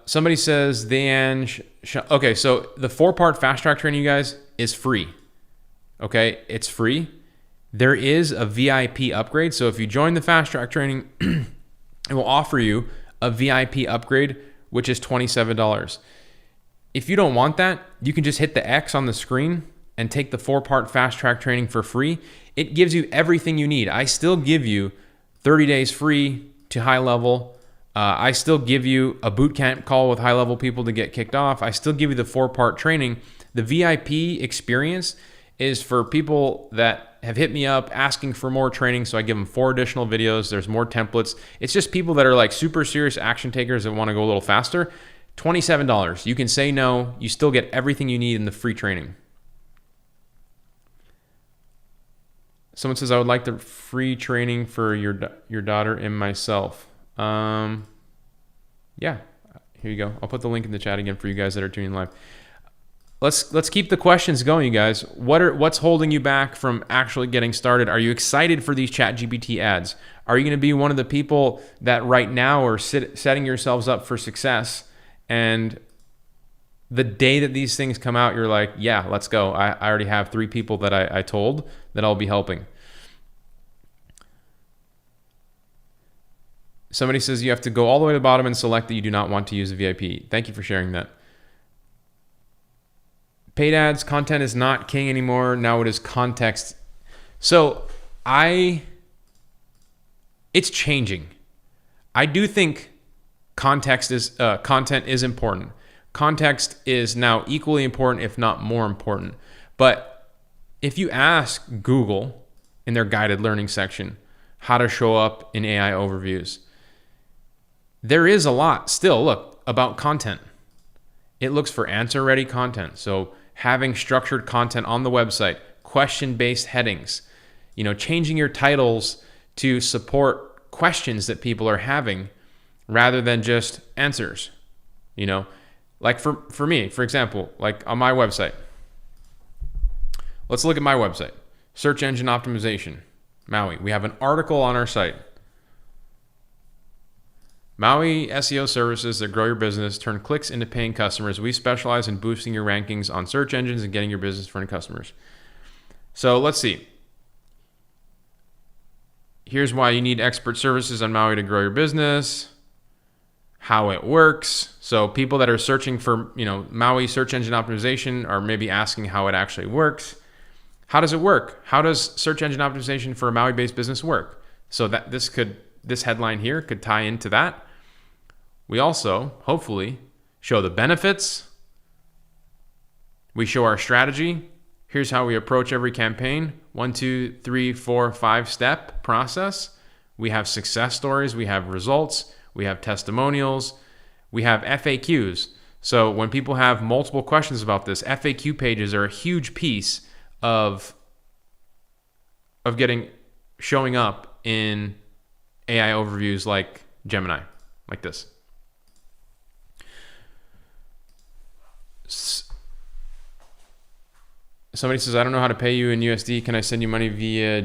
Somebody says, okay, so the 4-part fast track training, you guys, is free. Okay, it's free. There is a VIP upgrade. So if you join the fast track training, it will offer you a VIP upgrade, which is $27. If you don't want that, you can just hit the X on the screen and take the 4-part fast track training for free. It gives you everything you need. I still give you 30 days free to HighLevel. I still give you a bootcamp call with HighLevel people to get kicked off. I still give you the 4-part training. The VIP experience is for people that have hit me up asking for more training. So I give them 4 additional videos. There's more templates. It's just people that are like super serious action takers that want to go a little faster. $27. You can say no. You still get everything you need in the free training. Someone says, I would like the free training for your daughter and myself. Yeah, here you go. I'll put the link in the chat again for you guys that are tuning live. Let's keep the questions going, you guys. What's holding you back from actually getting started? Are you excited for these ChatGPT ads? Are you going to be one of the people that right now are setting yourselves up for success, and the day that these things come out, you're like, yeah, let's go. I already have 3 people that I told that I'll be helping. Somebody says you have to go all the way to the bottom and select that you do not want to use a VIP. Thank you for sharing that. Paid ads, content is not king anymore. Now it is context. So it's changing. I do think content is important. Context is now equally important, if not more important. But if you ask Google in their guided learning section how to show up in AI overviews, there is a lot still, look, about content. It looks for answer-ready content. So having structured content on the website, question-based headings, changing your titles to support questions that people are having rather than just answers. Like for me, for example, like on my website. Let's look at my website. Search engine optimization, Maui. We have an article on our site. Maui SEO services that grow your business, turn clicks into paying customers. We specialize in boosting your rankings on search engines and getting your business in front of customers. So let's see. Here's why you need expert services on Maui to grow your business. How it works. So people that are searching for, Maui search engine optimization are maybe asking how it actually works. How does it work? How does search engine optimization for a Maui-based business work? So that this headline here could tie into that. We also, hopefully, show the benefits. We show our strategy. Here's how we approach every campaign. 1, 2, 3, 4, 5-step process. We have success stories. We have results. We have testimonials. We have FAQs. So when people have multiple questions about this, FAQ pages are a huge piece of showing up in AI overviews like Gemini, like this. Somebody says, I don't know how to pay you in USD. Can I send you money via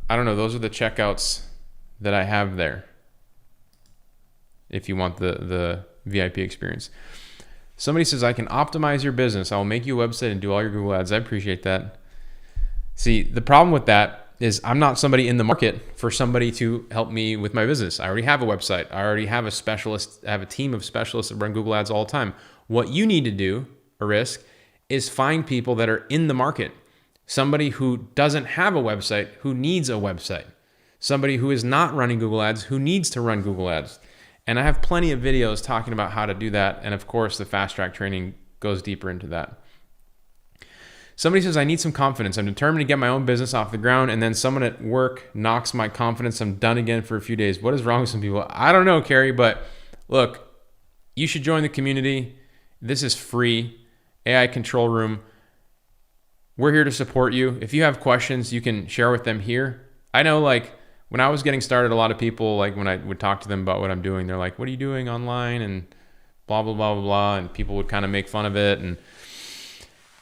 I don't know. Those are the checkouts that I have there. If you want the VIP experience. Somebody says, I can optimize your business. I will make you a website and do all your Google ads. I appreciate that. See, the problem with that is I'm not somebody in the market for somebody to help me with my business. I already have a website. I already have a specialist. I have a team of specialists that run Google ads all the time. What you need to do, Arisk, is find people that are in the market. Somebody who doesn't have a website, who needs a website. Somebody who is not running Google ads, who needs to run Google ads. And I have plenty of videos talking about how to do that. And of course, the fast track training goes deeper into that. Somebody says, I need some confidence. I'm determined to get my own business off the ground. And then someone at work knocks my confidence. I'm done again for a few days. What is wrong with some people? I don't know, Carrie, but look, you should join the community. This is free. AI Control Room. We're here to support you. If you have questions, you can share with them here. I know, like, when I was getting started, a lot of people, like when I would talk to them about what I'm doing, they're like, what are you doing online? And blah, blah, blah, blah, blah. And people would kind of make fun of it. And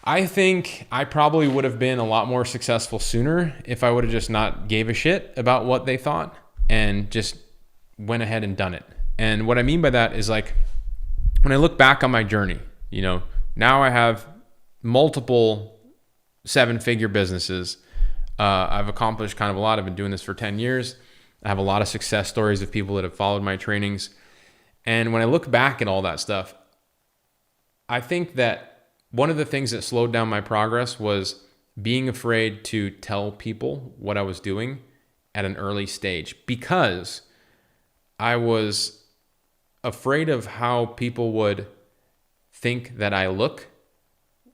I think I probably would have been a lot more successful sooner if I would have just not gave a shit about what they thought and just went ahead and done it. And what I mean by that is, like, when I look back on my journey, now I have multiple 7-figure businesses. I've accomplished kind of a lot. I've been doing this for 10 years. I have a lot of success stories of people that have followed my trainings. And when I look back at all that stuff, I think that one of the things that slowed down my progress was being afraid to tell people what I was doing at an early stage, because I was afraid of how people would think that I look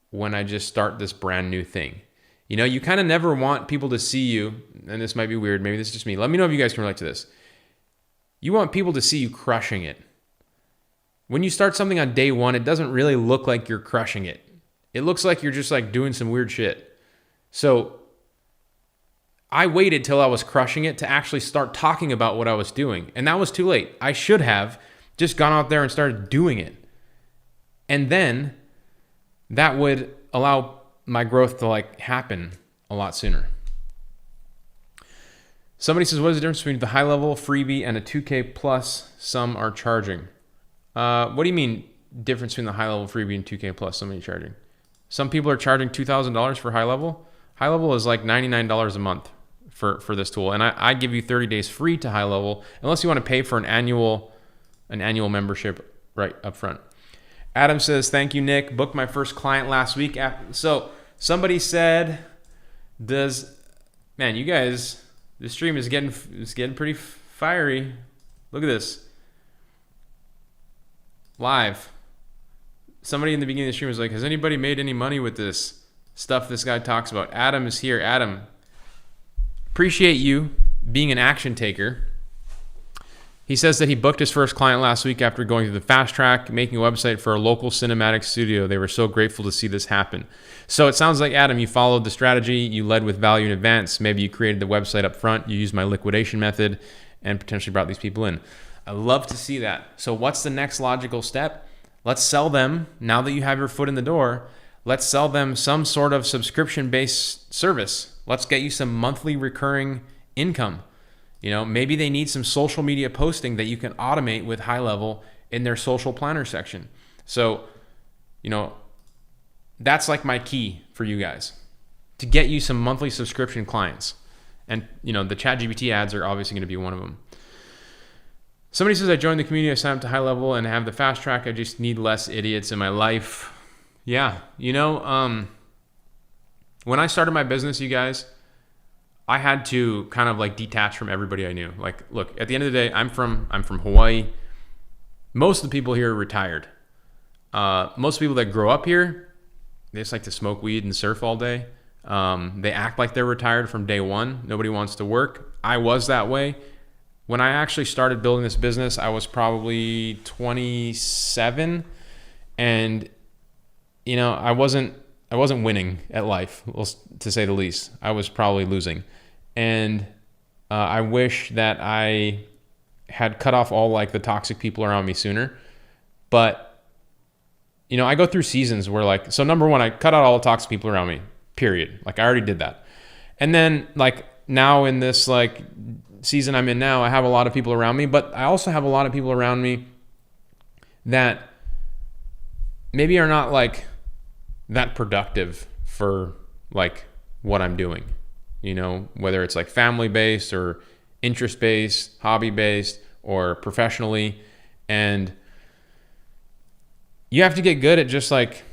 when I just start this brand new thing. You kind of never want people to see you, and this might be weird, maybe this is just me. Let me know if you guys can relate to this. You want people to see you crushing it. When you start something on day one, it doesn't really look like you're crushing it. It looks like you're just like doing some weird shit. So I waited till I was crushing it to actually start talking about what I was doing. And that was too late. I should have just gone out there and started doing it. And then that would allow my growth to happen a lot sooner. Somebody says, what is the difference between the HighLevel freebie and a 2K plus some are charging? What do you mean difference between the HighLevel freebie and 2K plus somebody charging? Some people are charging $2,000 for HighLevel. HighLevel is like $99 a month for this tool. And I give you 30 days free to HighLevel, unless you want to pay for an annual membership right up front. Adam says, thank you, Nick. Booked my first client last week. So somebody said, man, you guys, this stream is getting pretty fiery. Look at this. Live. Somebody in the beginning of the stream was like, has anybody made any money with this? stuff this guy talks about. Adam is here. Adam, appreciate you being an action taker. He says that he booked his first client last week after going through the fast track, making a website for a local cinematic studio. They were so grateful to see this happen. So it sounds like, Adam, you followed the strategy. You led with value in advance. Maybe you created the website up front. You used my liquidation method and potentially brought these people in. I love to see that. So what's the next logical step? Let's sell them, now that you have your foot in the door, let's sell them some sort of subscription-based service. Let's get you some monthly recurring income. You know, maybe they need some social media posting that you can automate with HighLevel in their social planner section. So, you know, that's like my key for you guys, to get you some monthly subscription clients. And, you know, the ChatGPT ads are obviously going to be one of them. Somebody says, I joined the community, I signed up to HighLevel and have the fast track. I just need less idiots in my life. Yeah, you know, when I started my business, you guys, I had to kind of like detach from everybody I knew. Like, look, at the end of the day, I'm from Hawaii. Most of the people here are retired. Most people that grow up here, they just like to smoke weed and surf all day. They act like they're retired from day one. Nobody wants to work. I was that way. When I actually started building this business, I was probably 27, and you know, I wasn't winning at life, to say the least. I was probably losing. And I wish that I had cut off all like the toxic people around me sooner. But, you know, I go through seasons where like, so number one, I cut out all the toxic people around me, period. Like I already did that. And then like now in this like season I'm in now, I have a lot of people around me, but I also have a lot of people around me that maybe are not like that productive for like what I'm doing, you know, whether it's like family based or interest based, hobby based, or professionally. And you have to get good at just like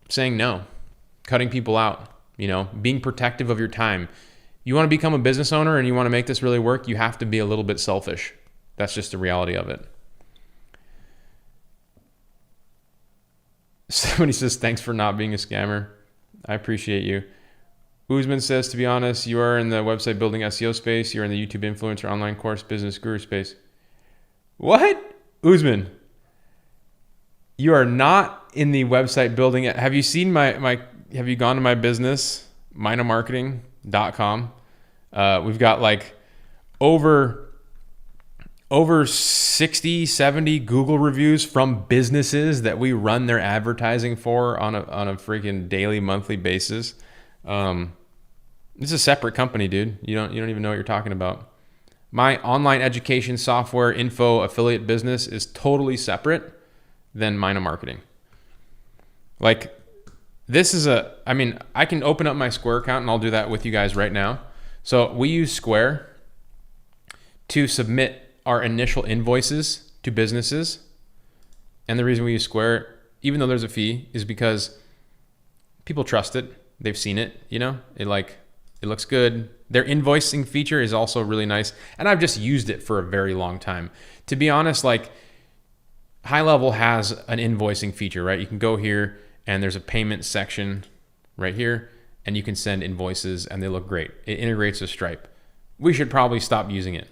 saying no, cutting people out, you know, being protective of your time. You want to become a business owner and you want to make this really work, you have to be a little bit selfish. That's just the reality of it. Somebody says, thanks for not being a scammer. I appreciate you. Uzman says, to be honest, you are in the website building SEO space. You're in the YouTube influencer, online course, business guru space. What? Uzman, you are not in the website building. Have you seen have you gone to my business, minomarketing.com? We've got like over 60, 70 Google reviews from businesses that we run their advertising for on a freaking daily, monthly basis. It's a separate company, dude. You don't even know what you're talking about. My online education software info affiliate business is totally separate than Minomarketing. Like this is I can open up my Square account and I'll do that with you guys right now. So we use Square to submit our initial invoices to businesses. And the reason we use Square, even though there's a fee, is because people trust it. They've seen it, you know, it looks good. Their invoicing feature is also really nice. And I've just used it for a very long time. To be honest, like HighLevel has an invoicing feature, right? You can go here and there's a payment section right here and you can send invoices and they look great. It integrates with Stripe. We should probably stop using it.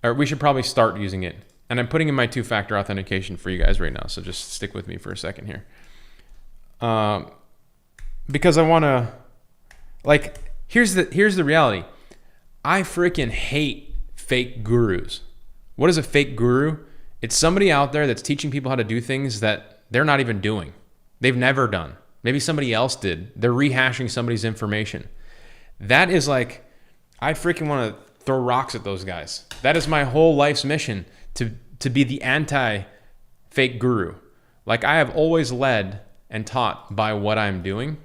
Or we should probably start using it. And I'm putting in my 2-factor authentication for you guys right now. So just stick with me for a second here. Because I want to, like, here's the reality. I freaking hate fake gurus. What is a fake guru? It's somebody out there that's teaching people how to do things that they're not even doing. They've never done. Maybe somebody else did. They're rehashing somebody's information. That is like, I freaking want to throw rocks at those guys. That is my whole life's mission, to be the anti-fake guru. Like I have always led and taught by what I'm doing.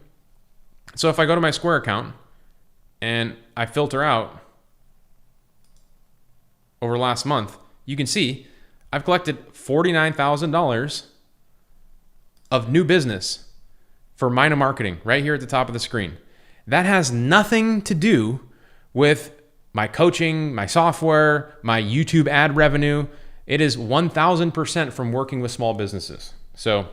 So if I go to my Square account and I filter out over last month, you can see I've collected $49,000 of new business for Minomarketing right here at the top of the screen. That has nothing to do with my coaching, my software, my YouTube ad revenue. It is 1,000% from working with small businesses. So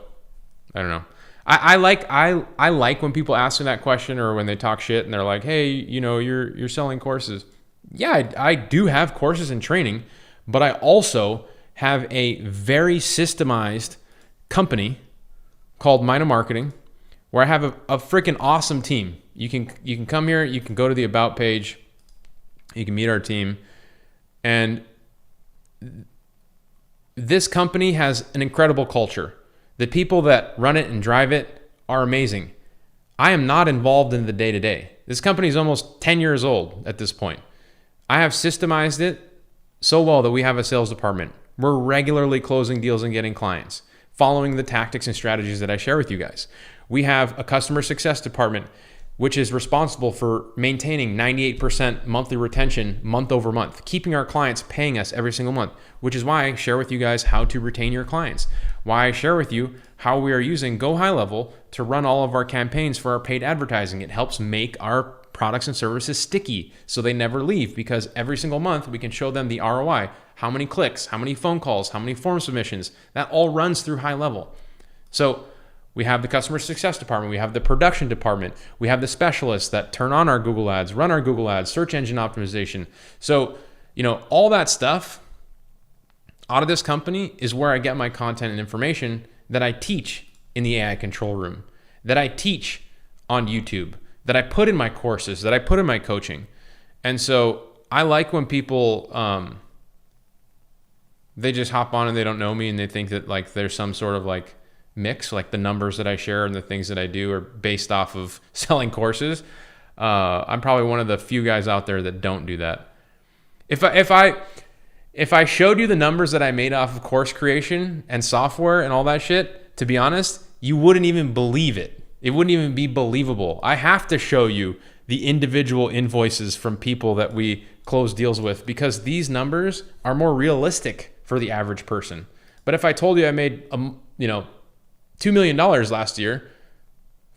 I don't know. I like when people ask me that question or when they talk shit and they're like, hey, you're selling courses. Yeah, I do have courses and training, but I also have a very systemized company called Mina Marketing, where I have a freaking awesome team. You can come here, you can go to the About page, you can meet our team, and this company has an incredible culture. The people that run it and drive it are amazing. I am not involved in the day-to-day. This company is almost 10 years old at this point. I have systemized it so well that we have a sales department. We're regularly closing deals and getting clients, following the tactics and strategies that I share with you guys. We have a customer success department, which is responsible for maintaining 98% monthly retention month over month, keeping our clients paying us every single month, which is why I share with you guys how to retain your clients, why I share with you how we are using Go HighLevel to run all of our campaigns for our paid advertising. It helps make our products and services sticky so they never leave, because every single month we can show them the ROI, how many clicks, how many phone calls, how many form submissions. That all runs through HighLevel. So we have the customer success department, we have the production department, we have the specialists that turn on our Google ads, run our Google ads, search engine optimization. So, all that stuff out of this company is where I get my content and information that I teach in the AI control room, that I teach on YouTube, that I put in my courses, that I put in my coaching. And so I like when people, they just hop on and they don't know me and they think that like there's some sort of like mix, like the numbers that I share and the things that I do are based off of selling courses. I'm probably one of the few guys out there that don't do that. If I showed you the numbers that I made off of course creation and software and all that shit, to be honest, you wouldn't even believe it. It wouldn't even be believable. I have to show you the individual invoices from people that we close deals with, because these numbers are more realistic for the average person. But if I told you I made $2 million last year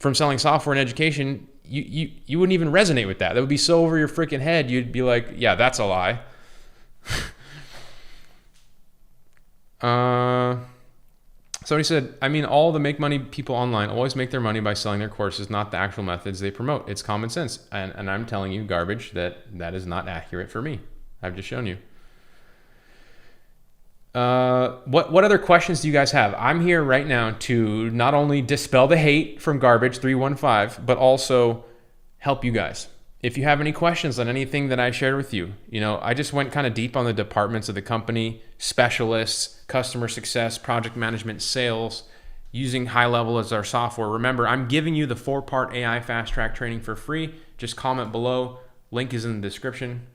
from selling software and education, you wouldn't even resonate with that. That would be so over your freaking head. You'd be like, yeah, that's a lie. Somebody said, all the make money people online always make their money by selling their courses, not the actual methods they promote. It's common sense. And I'm telling you, garbage, that is not accurate for me. I've just shown you. What other questions do you guys have? I'm here right now to not only dispel the hate from Garbage 315, but also help you guys. If you have any questions on anything that I shared with you, I just went kind of deep on the departments of the company, specialists, customer success, project management, sales, using HighLevel as our software. Remember, I'm giving you the 4-part AI fast track training for free. Just comment below. Link is in the description.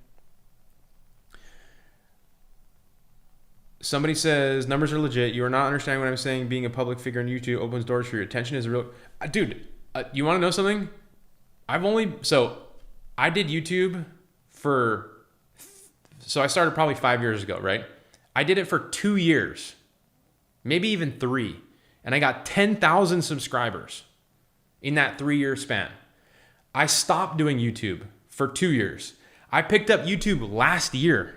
Somebody says, numbers are legit. You are not understanding what I'm saying. Being a public figure on YouTube opens doors for your attention is real. Dude, you want to know something? I did YouTube so I started probably 5 years ago, right? I did it for 2 years, maybe even 3. And I got 10,000 subscribers in that 3-year span. I stopped doing YouTube for 2 years. I picked up YouTube last year.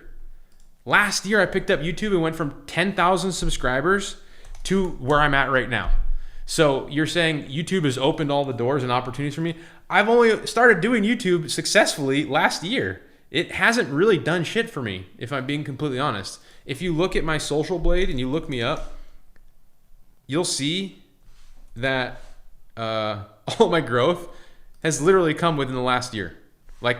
Last year, I picked up YouTube and went from 10,000 subscribers to where I'm at right now. So you're saying YouTube has opened all the doors and opportunities for me? I've only started doing YouTube successfully last year. It hasn't really done shit for me, if I'm being completely honest. If you look at my social blade and you look me up, you'll see that all my growth has literally come within the last year. Like,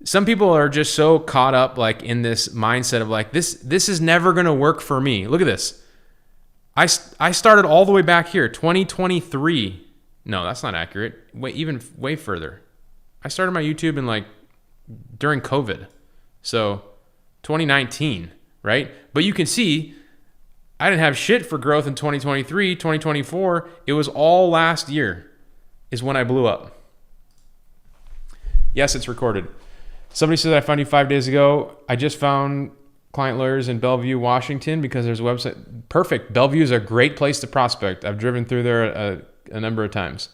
some people are just so caught up like in this mindset of like, this is never going to work for me. Look at this. I started all the way back here, 2023. No, that's not accurate. Way further. I started my YouTube in during COVID. So 2019, right? But you can see I didn't have shit for growth in 2023, 2024. It was all last year is when I blew up. Yes, it's recorded. Somebody said I found you 5 days ago. I just found client lawyers in Bellevue, Washington, because there's a website. Perfect. Bellevue is a great place to prospect. I've driven through there a number of times.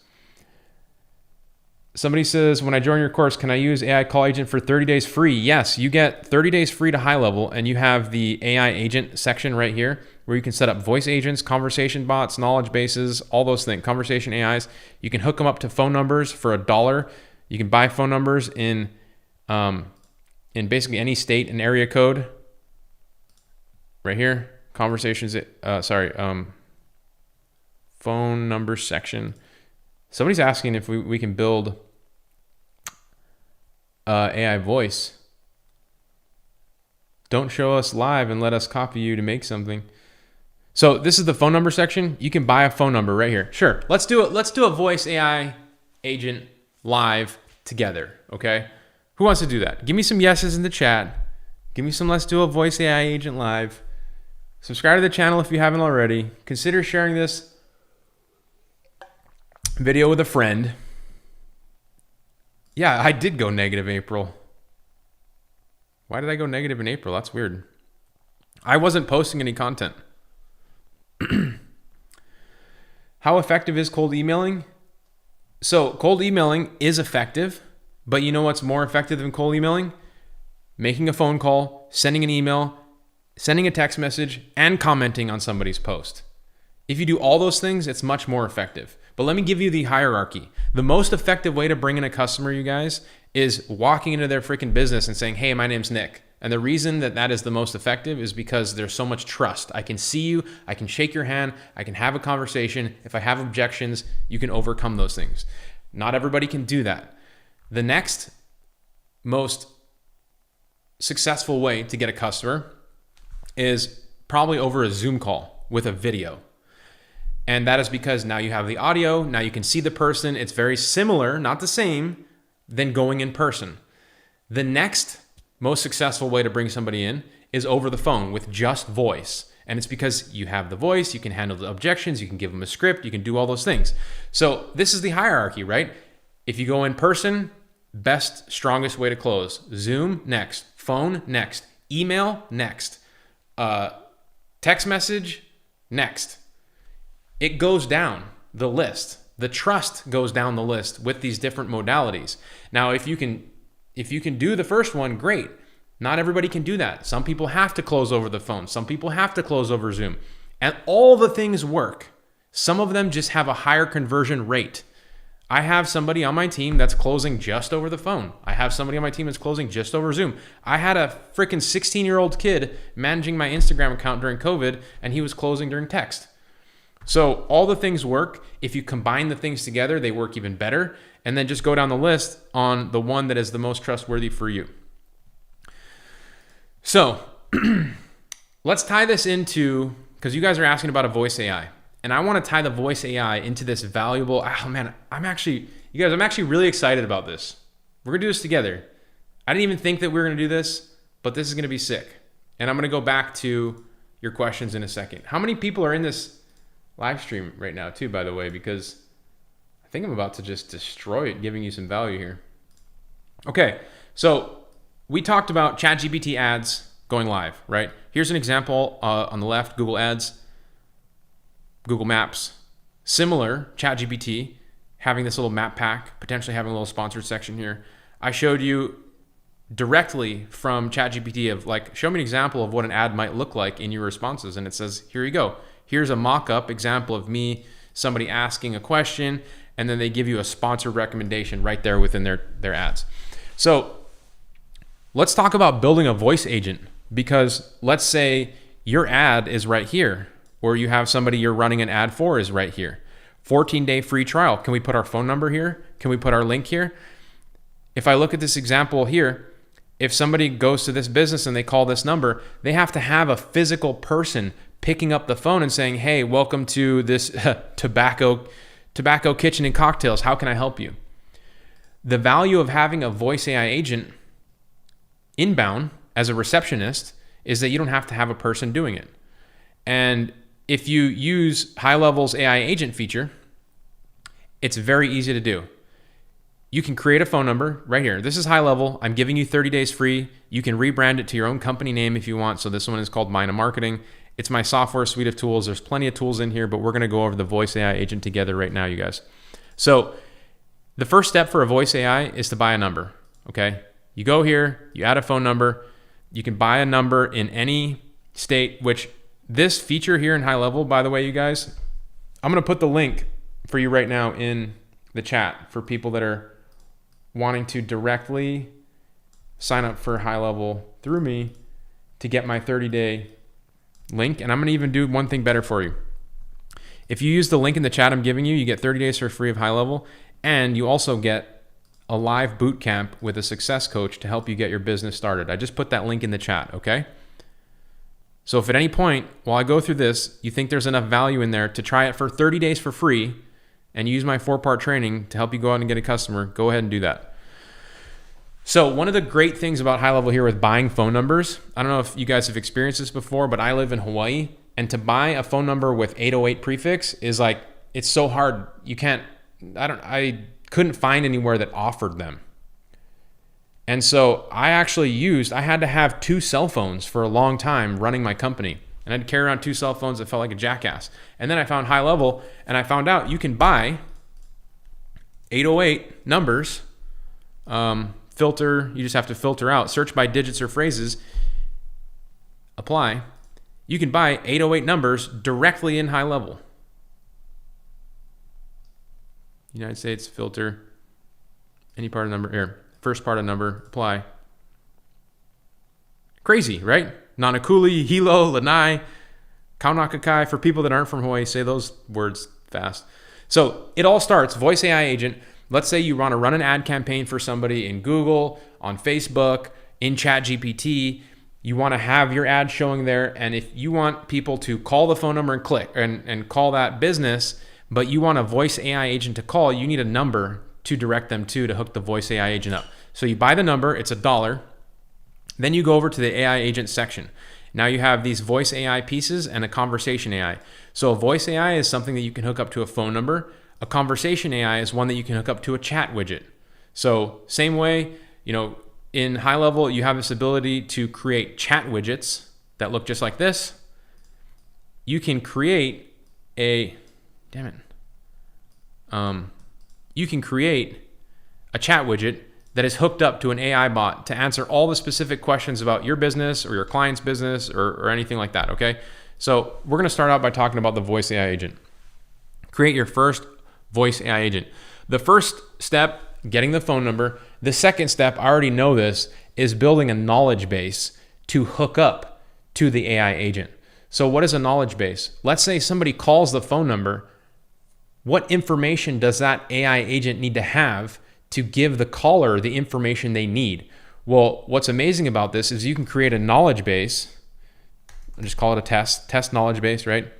Somebody says, when I join your course, can I use AI Call Agent for 30 days free? Yes, you get 30 days free to HighLevel, and you have the AI agent section right here. where you can set up voice agents, conversation bots, knowledge bases, all those things, conversation AIs. You can hook them up to phone numbers for $1. You can buy phone numbers in basically any state and area code. Right here, conversations, phone number section. Somebody's asking if we can build AI voice. Don't show us live and let us copy you to make something. So this is the phone number section. You can buy a phone number right here. Sure, let's do it. Let's do a voice AI agent live together, okay? Who wants to do that? Give me some yeses in the chat. Give me some let's do a voice AI agent live. Subscribe to the channel if you haven't already. Consider sharing this video with a friend. Yeah, I did go negative in April. Why did I go negative in April? That's weird. I wasn't posting any content. How effective is cold emailing? So cold emailing is effective, but you know what's more effective than cold emailing? Making a phone call, sending an email, sending a text message, and commenting on somebody's post. If you do all those things, it's much more effective. But let me give you the hierarchy. The most effective way to bring in a customer, you guys, is walking into their freaking business and saying, hey, my name's Nick. And the reason that is the most effective is because there's so much trust. I can see you, I can shake your hand, I can have a conversation. If I have objections, you can overcome those things. Not everybody can do that. The next most successful way to get a customer is probably over a Zoom call with a video. And that is because now you have the audio, now you can see the person. It's very similar, not the same, than going in person. The next most successful way to bring somebody in is over the phone with just voice. And it's because you have the voice, you can handle the objections, you can give them a script, you can do all those things. So this is the hierarchy, right? If you go in person, best, strongest way to close. Zoom, next. Phone, next. Email, next. Text message, next. It goes down the list. The trust goes down the list with these different modalities. Now, if you can do the first one, great. Not everybody can do that. Some people have to close over the phone. Some people have to close over Zoom. And all the things work. Some of them just have a higher conversion rate. I have somebody on my team that's closing just over the phone. I have somebody on my team that's closing just over Zoom. I had a freaking 16-year-old kid managing my Instagram account during COVID, and he was closing during text. So all the things work. If you combine the things together, they work even better. And then just go down the list on the one that is the most trustworthy for you. So let's tie this into, because you guys are asking about a voice AI. And I want to tie the voice AI into this valuable, I'm actually really excited about this. We're going to do this together. I didn't even think that we were going to do this, but this is going to be sick. And I'm going to go back to your questions in a second. How many people are in this live stream right now too, by the way, because I think I'm about to just destroy it, giving you some value here. Okay, so we talked about ChatGPT ads going live, right? Here's an example on the left, Google Ads, Google Maps, similar ChatGPT, having this little map pack, potentially having a little sponsored section here. I showed you directly from ChatGPT of like, show me an example of what an ad might look like in your responses. And it says, here you go. Here's a mock-up example of me, somebody asking a question, and then they give you a sponsored recommendation right there within their ads. So let's talk about building a voice agent, because let's say your ad is right here, or you have somebody you're running an ad for is right here. 14-day free trial. Can we put our phone number here? Can we put our link here? If I look at this example here, if somebody goes to this business and they call this number, they have to have a physical person picking up the phone and saying, hey, welcome to this tobacco kitchen and cocktails. How can I help you? The value of having a voice AI agent inbound as a receptionist is that you don't have to have a person doing it. And if you use HighLevel's AI agent feature, it's very easy to do. You can create a phone number right here. This is HighLevel. I'm giving you 30 days free. You can rebrand it to your own company name if you want. So this one is called Mina Marketing. It's my software suite of tools. There's plenty of tools in here, but we're going to go over the voice AI agent together right now, you guys. So the first step for a voice AI is to buy a number, okay? You go here, you add a phone number. You can buy a number in any state, which This feature here in HighLevel, by the way, you guys, I'm going to put the link for you right now in the chat for people that are wanting to directly sign up for HighLevel through me to get my 30-day link. And I'm going to even do one thing better for you. If you use the link in the chat I'm giving you, you get 30 days for free of HighLevel, and you also get a live boot camp with a success coach to help you get your business started. I just put that link in the chat, okay? So if at any point while I go through this, you think there's enough value in there to try it for 30 days for free and use my 4-part training to help you go out and get a customer, go ahead and do that. So one of the great things about HighLevel here with buying phone numbers, I don't know if you guys have experienced this before, but I live in Hawaii, and to buy a phone number with 808 prefix is like, it's so hard. You can't, I couldn't find anywhere that offered them. And so I had to have 2 cell phones for a long time running my company. And I'd carry around 2 cell phones that felt like a jackass. And then I found HighLevel, and I found out you can buy 808 numbers, filter, you just have to filter out, search by digits or phrases, apply. You can buy 808 numbers directly in HighLevel. United States, filter, any part of number, here, first part of number, apply. Crazy, right? Nanakuli, Hilo, Lanai, Kaunakakai. For people that aren't from Hawaii, say those words fast. So it all starts, voice AI agent. Let's say you want to run an ad campaign for somebody in Google, on Facebook, in ChatGPT. You want to have your ad showing there. And if you want people to call the phone number and click and call that business, but you want a voice AI agent to call, you need a number to direct them to hook the voice AI agent up. So you buy the number, it's $1. Then you go over to the AI agent section. Now you have these voice AI pieces and a conversation AI. So a voice AI is something that you can hook up to a phone number. A conversation AI is one that you can hook up to a chat widget. So same way, in HighLevel, you have this ability to create chat widgets that look just like this. You can create a, you can create a chat widget that is hooked up to an AI bot to answer all the specific questions about your business or your client's business or anything like that, okay? So we're gonna start out by talking about the voice AI agent. Create your first voice AI agent. The first step, getting the phone number. The second step, I already know this, is building a knowledge base to hook up to the AI agent. So what is a knowledge base? Let's say somebody calls the phone number. What information does that AI agent need to have to give the caller the information they need? Well, what's amazing about this is you can create a knowledge base. I'll just call it a test knowledge base, right?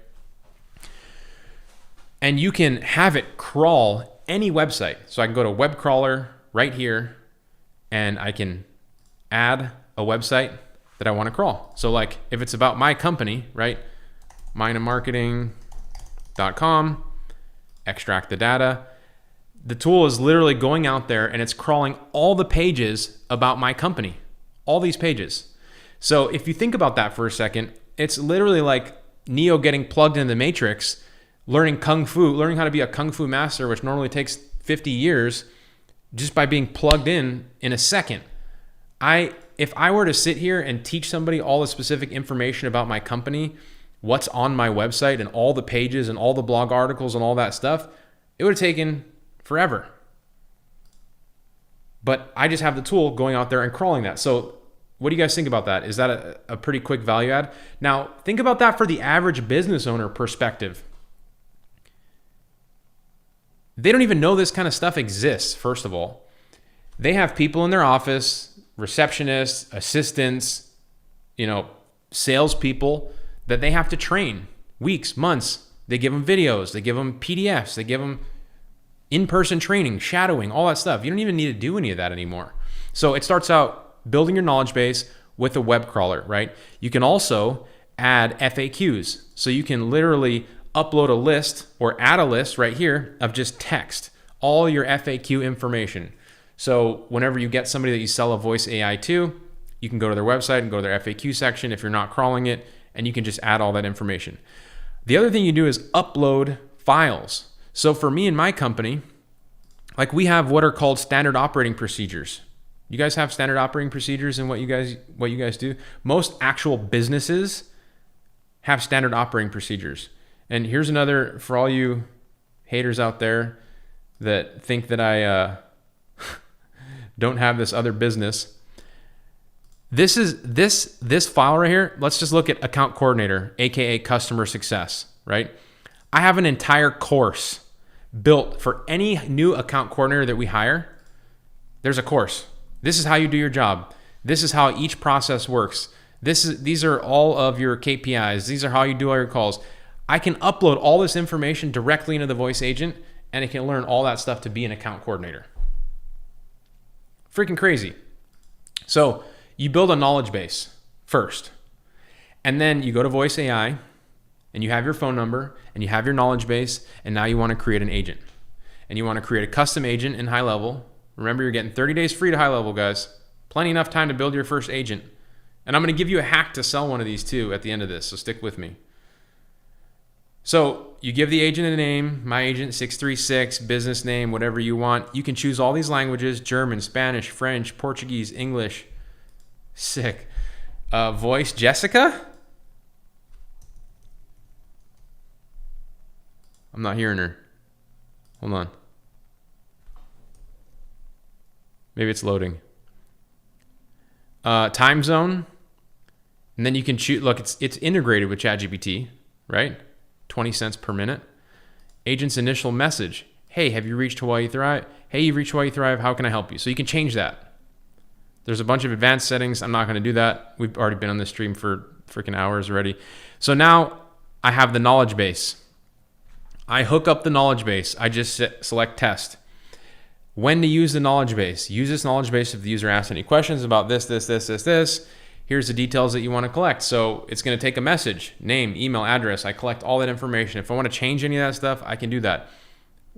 And you can have it crawl any website. So I can go to web crawler right here, and I can add a website that I want to crawl. So like if it's about my company, right? minamarketing.com, extract the data. The tool is literally going out there and it's crawling all the pages about my company, all these pages. So if you think about that for a second, it's literally like Neo getting plugged into the Matrix, learning Kung Fu, learning how to be a Kung Fu master, which normally takes 50 years, just by being plugged in a second. If I were to sit here and teach somebody all the specific information about my company, what's on my website and all the pages and all the blog articles and all that stuff, it would have taken forever. But I just have the tool going out there and crawling that. So what do you guys think about that? Is that a pretty quick value add? Now, think about that for the average business owner perspective. They don't even know this kind of stuff exists, first of all. They have people in their office, receptionists, assistants, salespeople that they have to train weeks, months. They give them videos, they give them PDFs, they give them in-person training, shadowing, all that stuff. You don't even need to do any of that anymore. So it starts out building your knowledge base with a web crawler, right? You can also add FAQs. So you can literally upload a list or add a list right here of just text, all your FAQ information. So whenever you get somebody that you sell a voice AI to, you can go to their website and go to their FAQ section if you're not crawling it, and you can just add all that information. The other thing you do is upload files. So for me and my company, like we have what are called standard operating procedures. You guys have standard operating procedures in what you guys do? Most actual businesses have standard operating procedures. And here's another for all you haters out there that think that I don't have this other business. This file right here. Let's just look at account coordinator, aka customer success, right? I have an entire course built for any new account coordinator that we hire. There's a course. This is how you do your job. This is how each process works. These are all of your KPIs. These are how you do all your calls. I can upload all this information directly into the voice agent, and it can learn all that stuff to be an account coordinator. Freaking crazy. So you build a knowledge base first, and then you go to Voice AI, and you have your phone number, and you have your knowledge base, and now you want to create an agent. And you want to create a custom agent in HighLevel. Remember, you're getting 30 days free to HighLevel, guys. Plenty enough time to build your first agent. And I'm going to give you a hack to sell one of these too at the end of this, so stick with me. So you give the agent a name, my agent 636, business name, whatever you want. You can choose all these languages: German, Spanish, French, Portuguese, English. Sick. Voice Jessica? I'm not hearing her. Hold on. Maybe it's loading. Time zone. And then you can choose, look, it's integrated with ChatGPT, right? 20 cents per minute. Agent's initial message. Hey, have you reached Hawaii Thrive? Hey, you've reached Hawaii Thrive. How can I help you? So you can change that. There's a bunch of advanced settings. I'm not going to do that. We've already been on this stream for freaking hours already. So now I have the knowledge base. I hook up the knowledge base. I just select test. When to use the knowledge base. Use this knowledge base if the user asks any questions about this. Here's the details that you want to collect. So it's going to take a message, name, email, address. I collect all that information. If I want to change any of that stuff, I can do that.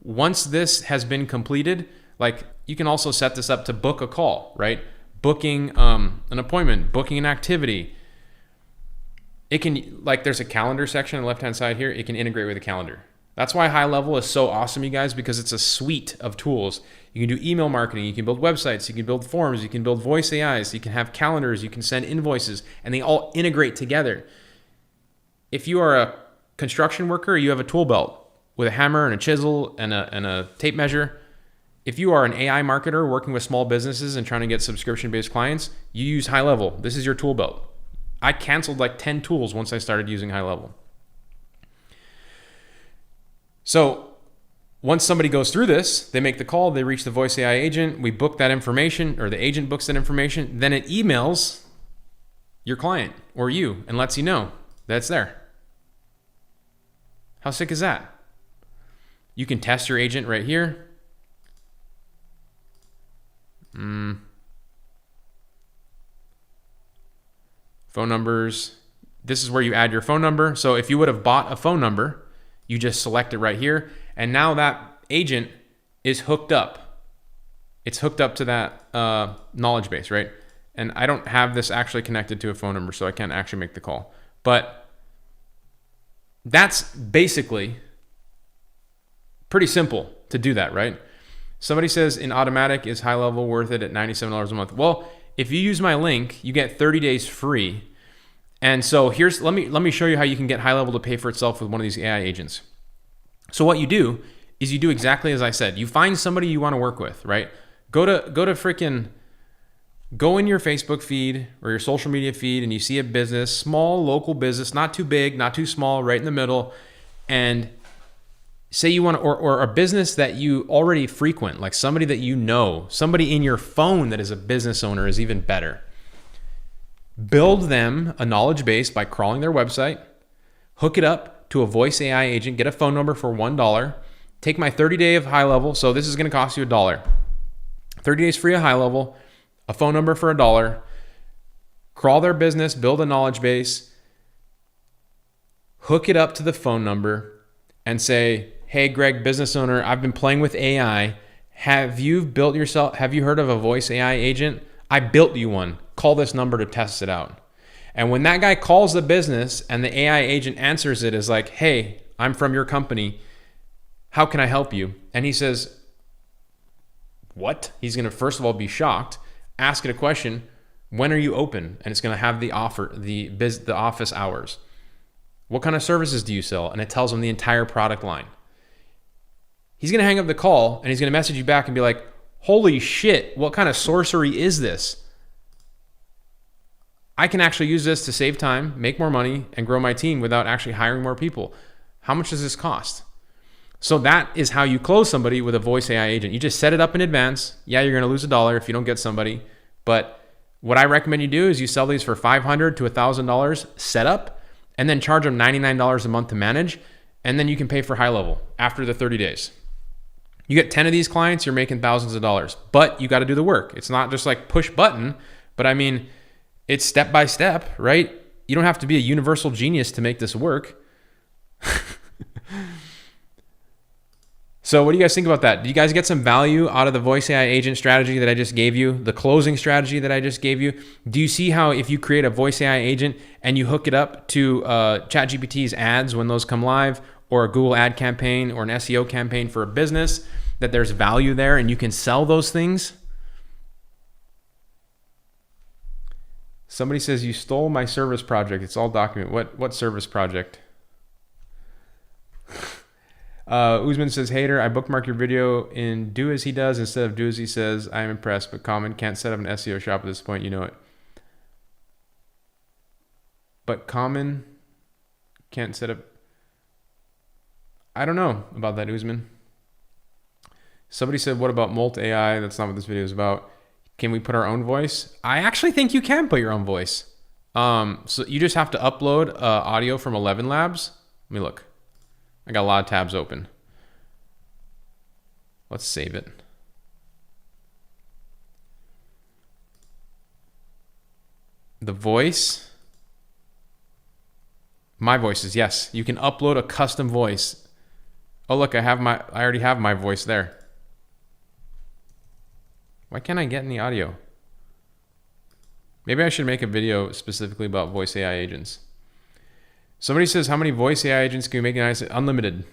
Once this has been completed, like, you can also set this up to book a call, right? Booking an appointment, booking an activity. It can, like, there's a calendar section on the left-hand side here. It can integrate with a calendar. That's why HighLevel is so awesome, you guys, because it's a suite of tools. You can do email marketing, you can build websites, you can build forms, you can build voice AIs, you can have calendars, you can send invoices, and they all integrate together. If you are a construction worker, you have a tool belt with a hammer and a chisel and a tape measure. If you are an AI marketer working with small businesses and trying to get subscription-based clients, you use HighLevel. This is your tool belt. I canceled like 10 tools once I started using HighLevel. So once somebody goes through this, they make the call, they reach the voice AI agent, we book that information, or the agent books that information, then it emails your client or you and lets you know that it's there. How sick is that? You can test your agent right here. Phone numbers. This is where you add your phone number. So if you would have bought a phone number, you just select it right here. And now that agent is hooked up. It's hooked up to that knowledge base, right? And I don't have this actually connected to a phone number, so I can't actually make the call. But that's basically pretty simple to do that, right? Somebody says in automatic, is HighLevel worth it at $97 a month? Well, if you use my link, you get 30 days free. And so let me show you how you can get HighLevel to pay for itself with one of these AI agents. So what you do is you do exactly as I said. You find somebody you want to work with, right? Go in your Facebook feed or your social media feed, and you see a business, small local business, not too big, not too small, right in the middle, and say you want to, or a business that you already frequent, like somebody that you know, somebody in your phone that is a business owner is even better. Build them a knowledge base by crawling their website, hook it up to a voice AI agent, get a phone number for $1, take my 30-day of HighLevel, so this is going to cost you $1. 30 days free of HighLevel, a phone number for $1, crawl their business, build a knowledge base, hook it up to the phone number, and say, hey, Greg, business owner, I've been playing with AI. Have you heard of a voice AI agent? I built you one. Call this number to test it out. And when that guy calls the business and the AI agent answers it as like, hey, I'm from your company. How can I help you? And he says, what? He's going to first of all be shocked, ask it a question. When are you open? And it's going to have the office hours. What kind of services do you sell? And it tells him the entire product line. He's going to hang up the call and he's going to message you back and be like, holy shit, what kind of sorcery is this? I can actually use this to save time, make more money, and grow my team without actually hiring more people. How much does this cost? So that is how you close somebody with a voice AI agent. You just set it up in advance. Yeah, you're going to lose $1 if you don't get somebody. But what I recommend you do is you sell these for $500 to $1,000 setup, and then charge them $99 a month to manage. And then you can pay for HighLevel after the 30 days. You get 10 of these clients, you're making thousands of dollars, but you got to do the work. It's not just like push button, but I mean, it's step by step, right? You don't have to be a universal genius to make this work. So what do you guys think about that? Do you guys get some value out of the voice AI agent strategy that I just gave you, the closing strategy that I just gave you? Do you see how if you create a voice AI agent and you hook it up to ChatGPT's ads when those come live, or a Google ad campaign or an SEO campaign for a business, that there's value there and you can sell those things? Somebody says, you stole my service project. It's all documented. What service project? Usman says, hater, I bookmark your video in do as he does instead of do as he says. I am impressed, but Common can't set up an SEO shop at this point. You know it. But Common can't set up. I don't know about that, Usman. Somebody said, what about Molt AI? That's not what this video is about. Can we put our own voice? I actually think you can put your own voice. So you just have to upload audio from 11 Labs. Let me look. I got a lot of tabs open. Let's save it. The voice. My voices, yes. You can upload a custom voice. Oh look, I already have my voice there. Why can't I get any audio? Maybe I should make a video specifically about voice AI agents. Somebody says, how many voice AI agents can you make? I say, unlimited.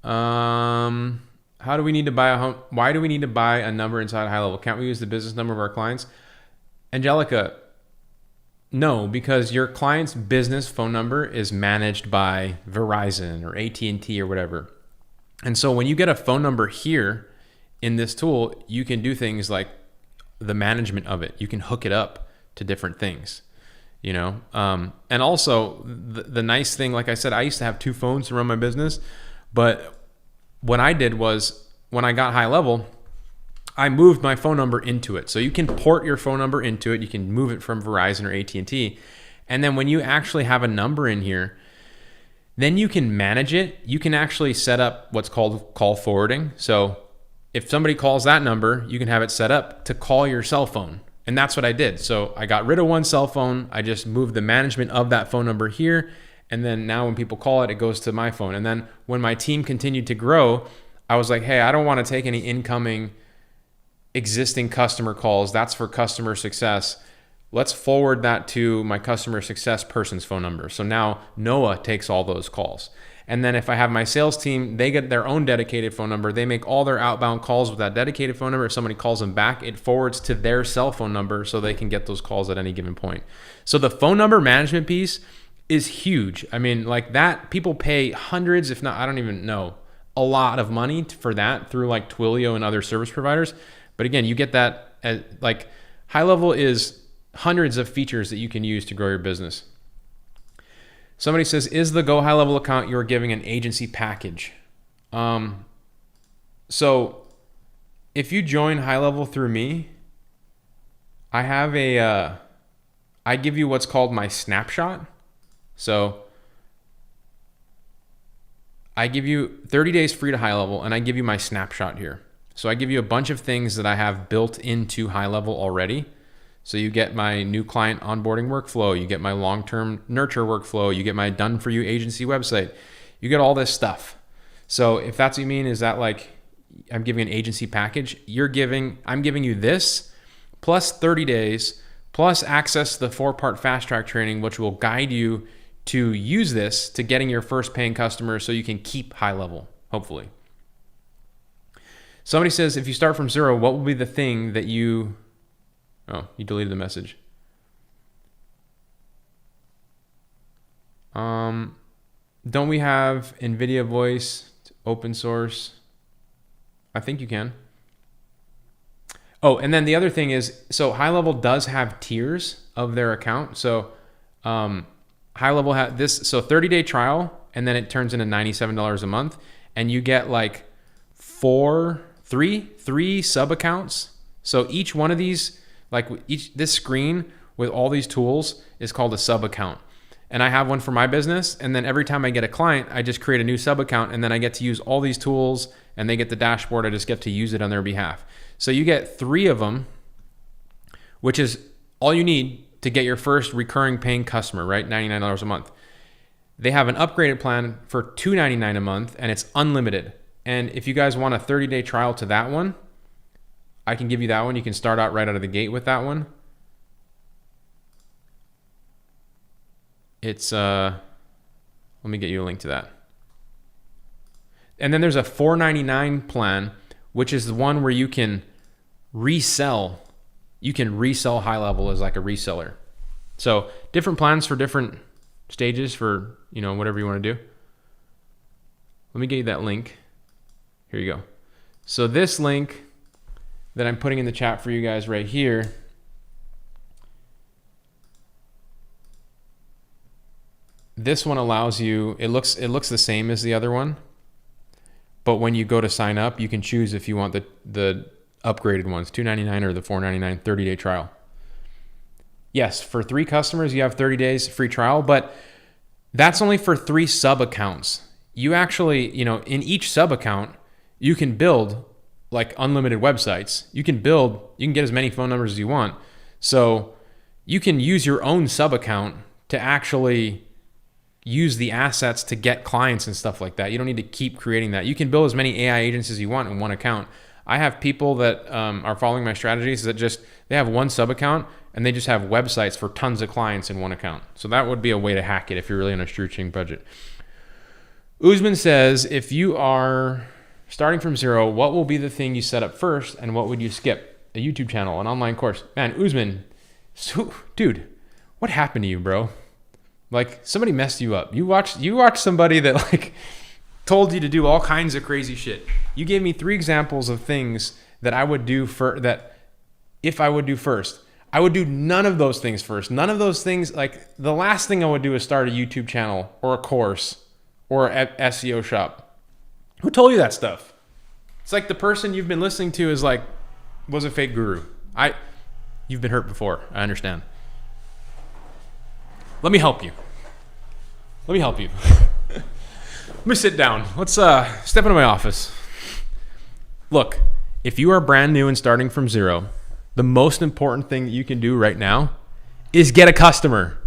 How do we need to buy a home? Why do we need to buy a number inside HighLevel? Can't we use the business number of our clients? Angelica, no, because your client's business phone number is managed by Verizon or AT&T or whatever. And so when you get a phone number here in this tool, you can do things like the management of it. You can hook it up to different things, you know? And also the nice thing, like I said, I used to have 2 phones to run my business, but what I did was when I got HighLevel, I moved my phone number into it. So you can port your phone number into it. You can move it from Verizon or AT&T. And then when you actually have a number in here, then you can manage it. You can actually set up what's called call forwarding. So if somebody calls that number, you can have it set up to call your cell phone. And that's what I did. So I got rid of one cell phone. I just moved the management of that phone number here. And then now when people call it, it goes to my phone. And then when my team continued to grow, I was like, hey, I don't want to take any incoming existing customer calls. That's for customer success. Let's forward that to my customer success person's phone number. So now Noah takes all those calls. And then if I have my sales team, they get their own dedicated phone number. They make all their outbound calls with that dedicated phone number. If somebody calls them back, it forwards to their cell phone number so they can get those calls at any given point. So the phone number management piece is huge. I mean, like that, people pay hundreds, if not, I don't even know, a lot of money for that through like Twilio and other service providers. But again, you get that as, like HighLevel is hundreds of features that you can use to grow your business. Somebody says, is the Go HighLevel account you're giving an agency package? So if you join HighLevel through me, I have I give you what's called my Snapshot. So I give you 30 days free to HighLevel, and I give you my Snapshot here. So I give you a bunch of things that I have built into HighLevel already. So you get my new client onboarding workflow, you get my long-term nurture workflow, you get my done-for-you agency website, you get all this stuff. So if that's what you mean, is that like I'm giving an agency package? I'm giving you this plus 30 days plus access to the 4-part fast track training, which will guide you to use this to getting your first paying customer so you can keep HighLevel, hopefully. Somebody says, if you start from zero, what will be the thing that you... Oh, you deleted the message. Don't we have NVIDIA voice, open source? I think you can. Oh, and then the other thing is, so HighLevel does have tiers of their account. So HighLevel has this, so 30-day trial, and then it turns into $97 a month, and you get like three sub accounts. So each one of these, like this screen with all these tools is called a sub account. And I have one for my business, and then every time I get a client, I just create a new sub account, and then I get to use all these tools, and they get the dashboard. I just get to use it on their behalf. So you get 3 of them, which is all you need to get your first recurring paying customer, right? $99 a month. They have an upgraded plan for $299 a month, and it's unlimited. And if you guys want a 30-day trial to that one, I can give you that one. You can start out right out of the gate with that one. It's, let me get you a link to that. And then there's a $499 plan, which is the one where you can resell. You can resell HighLevel as like a reseller. So different plans for different stages for, you know, whatever you want to do. Let me get you that link. Here you go. So this link that I'm putting in the chat for you guys right here, this one allows you, it looks the same as the other one, but when you go to sign up, you can choose if you want the upgraded ones, $299 or the $499 30-day trial. Yes, for 3 customers, you have 30 days free trial, but that's only for 3 sub accounts. You actually, you know, in each sub account, you can build like unlimited websites. You can get as many phone numbers as you want. So you can use your own sub account to actually use the assets to get clients and stuff like that. You don't need to keep creating that. You can build as many AI agents as you want in one account. I have people that are following my strategies that they have one sub account and they just have websites for tons of clients in one account. So that would be a way to hack it if you're really on a shoestring budget. Usman says, if you are starting from zero, what will be the thing you set up first and what would you skip? A YouTube channel, an online course. Man, Usman, dude, what happened to you, bro? Like somebody messed you up. You watched somebody that like told you to do all kinds of crazy shit. You gave me 3 examples of things that I would do if I would do first. I would do none of those things first. None of those things, like the last thing I would do is start a YouTube channel or a course or an SEO shop. Who told you that stuff? It's like the person you've been listening to was a fake guru. You've been hurt before. I understand. Let me help you. Let me sit down. Let's step into my office. Look, if you are brand new and starting from zero, the most important thing that you can do right now is get a customer.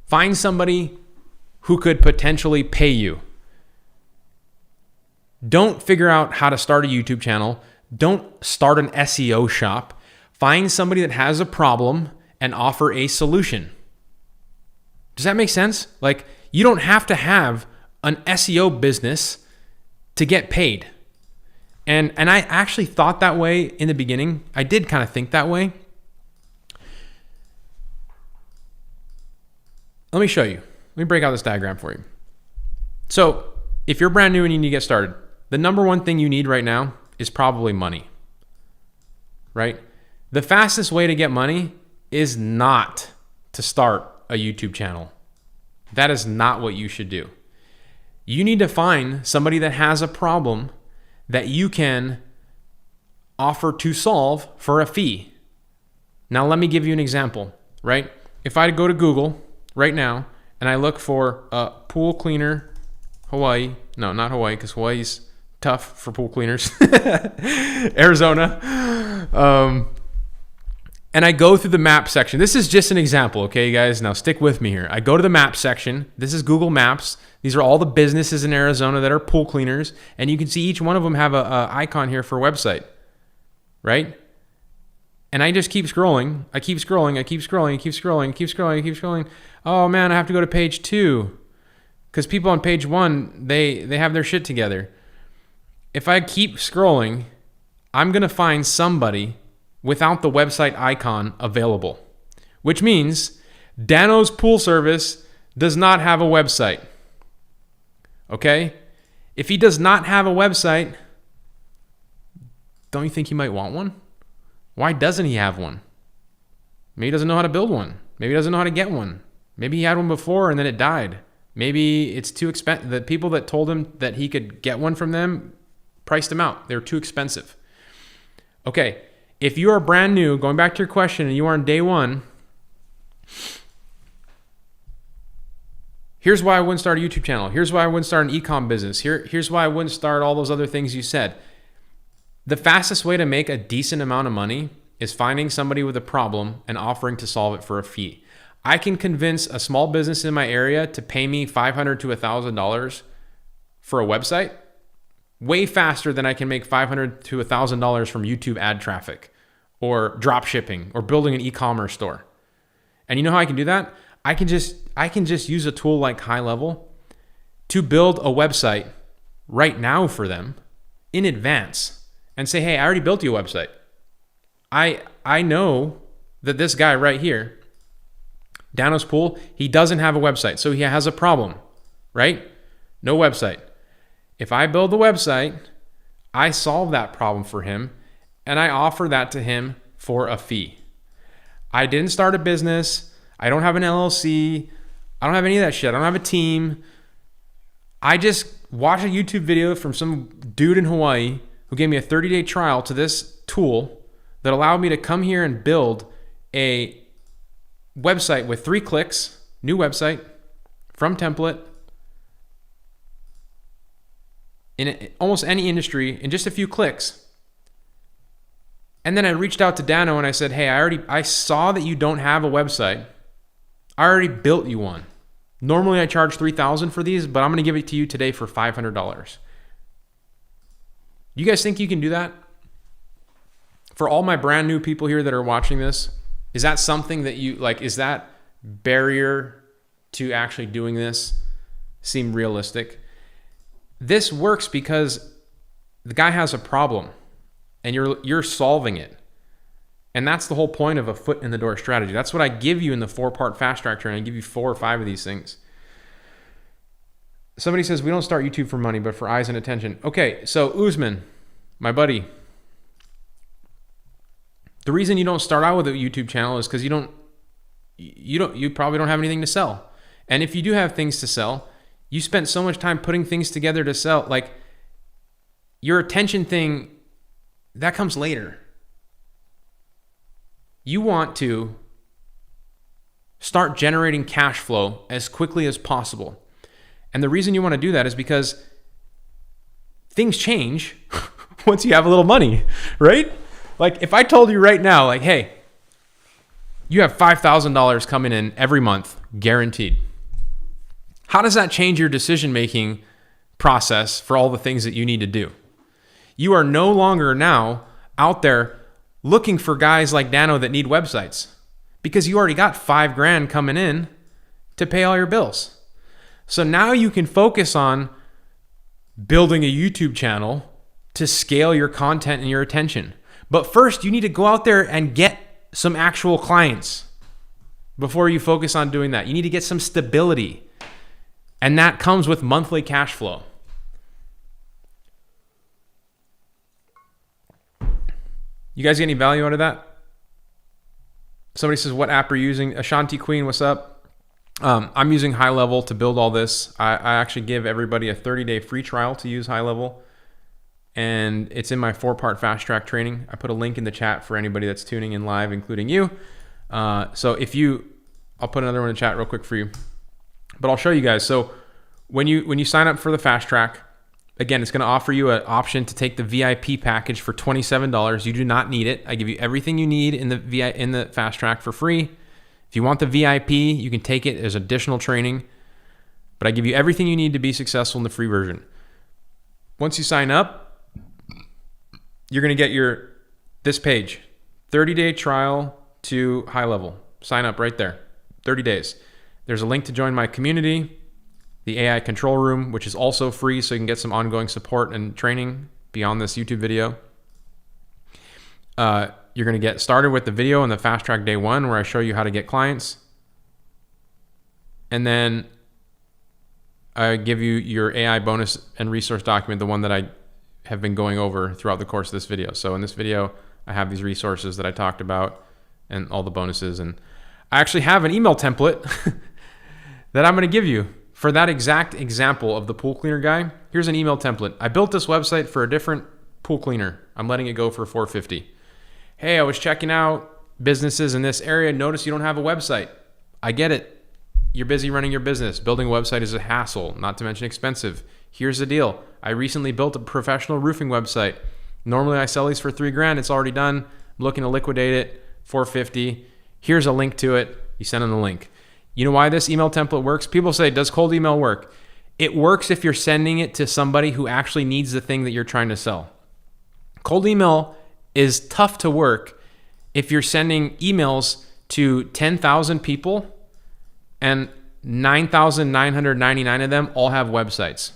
Find somebody who could potentially pay you. Don't figure out how to start a YouTube channel. Don't start an SEO shop. Find somebody that has a problem and offer a solution. Does that make sense? Like, you don't have to have an SEO business to get paid. And I actually thought that way in the beginning. I did kind of think that way. Let me show you. Let me break out this diagram for you. So if you're brand new and you need to get started, the number one thing you need right now is probably money, right? The fastest way to get money is not to start a YouTube channel. That is not what you should do. You need to find somebody that has a problem that you can offer to solve for a fee. Now, let me give you an example, right? If I go to Google right now and I look for a pool cleaner, Hawaii, no, not Hawaii, because Hawaii's tough for pool cleaners, Arizona, and I go through the map section. This is just an example, okay, guys? Now stick with me here. I go to the map section. This is Google Maps. These are all the businesses in Arizona that are pool cleaners, and you can see each one of them have a icon here for a website, right? And I just keep scrolling. I keep scrolling. Oh man, I have to go to page 2 because people on page 1 they have their shit together. If I keep scrolling, I'm going to find somebody without the website icon available, which means Dano's pool service does not have a website. Okay? If he does not have a website, don't you think he might want one? Why doesn't he have one? Maybe he doesn't know how to build one. Maybe he doesn't know how to get one. Maybe he had one before and then it died. Maybe it's too expensive. The people that told him that he could get one from them priced him out. They're too expensive. Okay, if you are brand new, going back to your question, and you are on day one, here's why I wouldn't start a YouTube channel. Here's why I wouldn't start an e-com business. Here's why I wouldn't start all those other things you said. The fastest way to make a decent amount of money is finding somebody with a problem and offering to solve it for a fee. I can convince a small business in my area to pay me $500 to $1,000 for a website way faster than I can make $500 to $1,000 from YouTube ad traffic or drop shipping or building an e-commerce store. And you know how I can do that? I can just use a tool like HighLevel to build a website right now for them in advance and say, hey, I already built you a website. I know that this guy right here, Dano's Pool, he doesn't have a website. So he has a problem, right? No website. If I build the website, I solve that problem for him and I offer that to him for a fee. I didn't start a business. I don't have an LLC. I don't have any of that shit. I don't have a team. I just watched a YouTube video from some dude in Hawaii who gave me a 30-day trial to this tool that allowed me to come here and build a website with 3 clicks, new website from template in almost any industry in just a few clicks. And then I reached out to Dano and I said, hey, I saw that you don't have a website. I already built you one. Normally I charge $3,000 for these, but I'm going to give it to you today for $500. You guys think you can do that? For all my brand new people here that are watching this, is that something that you like? Is that barrier to actually doing this seem realistic? This works because the guy has a problem and you're solving it. And that's the whole point of a foot in the door strategy. That's what I give you in the 4-part fast track training. I give you 4 or 5 of these things. Somebody says, we don't start YouTube for money, but for eyes and attention. Okay, so Usman, my buddy, the reason you don't start out with a YouTube channel is because you probably don't have anything to sell. And if you do have things to sell, you spent so much time putting things together to sell. Like your attention thing, that comes later. You want to start generating cash flow as quickly as possible. And the reason you want to do that is because things change once you have a little money, right? Like if I told you right now, like, hey, you have $5,000 coming in every month, guaranteed. How does that change your decision-making process for all the things that you need to do? You are no longer now out there looking for guys like Dano that need websites because you already got $5,000 coming in to pay all your bills. So now you can focus on building a YouTube channel to scale your content and your attention. But first, you need to go out there and get some actual clients before you focus on doing that. You need to get some stability. And that comes with monthly cash flow. You guys get any value out of that? Somebody says, what app are you using? Ashanti Queen, what's up? I'm using HighLevel to build all this. I actually give everybody a 30-day free trial to use HighLevel. And it's in my 4-part fast track training. I put a link in the chat for anybody that's tuning in live, including you. So I'll put another one in the chat real quick for you. But I'll show you guys. So when you sign up for the fast track, again, it's going to offer you an option to take the VIP package for $27. You do not need it. I give you everything you need in the fast track for free. If you want the VIP, you can take it as additional training. But I give you everything you need to be successful in the free version. Once you sign up, you're going to get this page, 30-day trial to HighLevel. Sign up right there, 30 days. There's a link to join my community, the AI control room, which is also free, so you can get some ongoing support and training beyond this YouTube video. You're going to get started with the video in the Fast Track Day 1 where I show you how to get clients. And then I give you your AI bonus and resource document, the one that I have been going over throughout the course of this video. So in this video, I have these resources that I talked about and all the bonuses. And I actually have an email template that I'm going to give you for that exact example of the pool cleaner guy. Here's an email template. I built this website for a different pool cleaner. I'm letting it go for $450. Hey, I was checking out businesses in this area. Notice you don't have a website. I get it. You're busy running your business. Building a website is a hassle, not to mention expensive. Here's the deal. I recently built a professional roofing website. Normally I sell these for $3,000. It's already done. I'm looking to liquidate it, $450. Here's a link to it. You send them the link. You know why this email template works? People say, does cold email work? It works if you're sending it to somebody who actually needs the thing that you're trying to sell. Cold email is tough to work if you're sending emails to 10,000 people and 9,999 of them all have websites.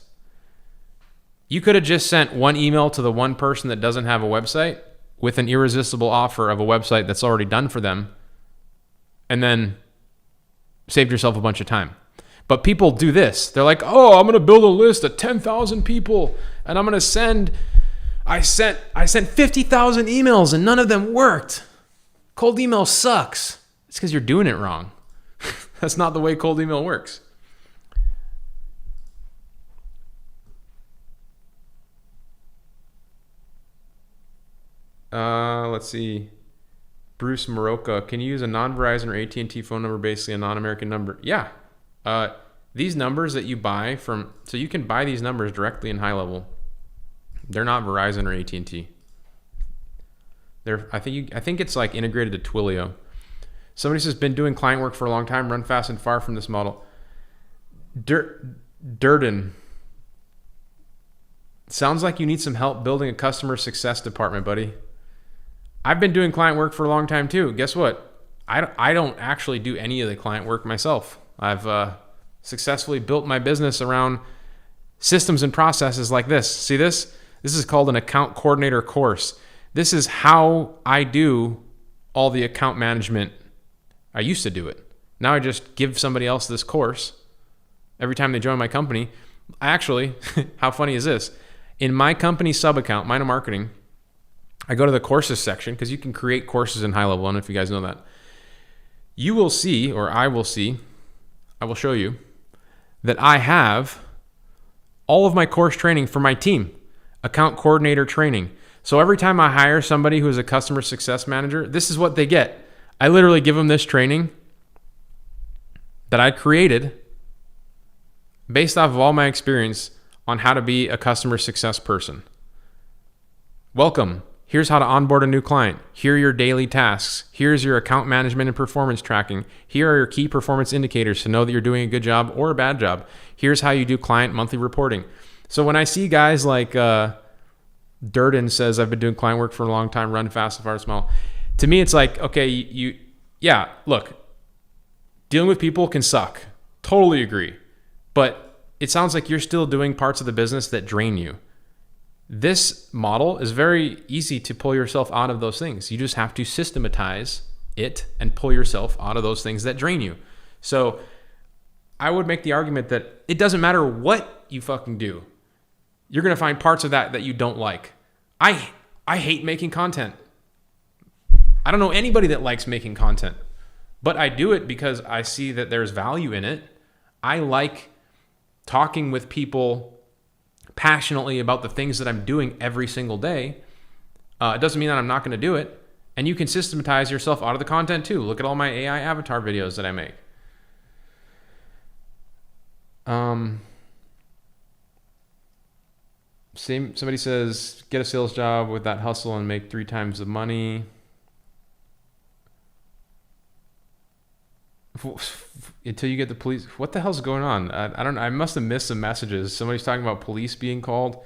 You could have just sent one email to the one person that doesn't have a website with an irresistible offer of a website that's already done for them, and then saved yourself a bunch of time. But people do this. They're like, oh, I'm going to build a list of 10,000 people and I'm going to send... I sent 50,000 emails and none of them worked. Cold email sucks. It's because you're doing it wrong. That's not the way cold email works. Let's see. Bruce Maroka, can you use a non-Verizon or AT&T phone number, basically a non-American number? Yeah. These numbers that you buy from, so you can buy these numbers directly in HighLevel. They're not Verizon or AT&T. I think it's like integrated to Twilio. Somebody says, been doing client work for a long time, run fast and far from this model. Durden. Sounds like you need some help building a customer success department, buddy. I've been doing client work for a long time too. Guess what? I don't actually do any of the client work myself. I've successfully built my business around systems and processes like this. See this? This is called an account coordinator course. This is how I do all the account management. I used to do it. Now I just give somebody else this course every time they join my company. Actually, how funny is this? In my company sub-account, Mind of Marketing, I go to the courses section because you can create courses in HighLevel. I don't know if you guys know that. You will see, or I will see, I will show you that I have all of my course training for my team, account coordinator training. So every time I hire somebody who is a customer success manager, this is what they get. I literally give them this training that I created based off of all my experience on how to be a customer success person. Welcome. Here's how to onboard a new client. Here are your daily tasks. Here's your account management and performance tracking. Here are your key performance indicators to know that you're doing a good job or a bad job. Here's how you do client monthly reporting. So when I see guys like Durden says, I've been doing client work for a long time, run fast, far, small. To me, it's like, okay, yeah, look, dealing with people can suck. Totally agree. But it sounds like you're still doing parts of the business that drain you. This model is very easy to pull yourself out of those things. You just have to systematize it and pull yourself out of those things that drain you. So I would make the argument that it doesn't matter what you fucking do. You're going to find parts of that you don't like. I hate making content. I don't know anybody that likes making content, but I do it because I see that there's value in it. I like talking with people passionately about the things that I'm doing every single day. It doesn't mean that I'm not going to do it. And you can systematize yourself out of the content too. Look at all my AI avatar videos that I make. Somebody says, get a sales job with that hustle and make 3 times the money. Until you get the police. What the hell's going on? I must have missed some messages. Somebody's talking about police being called.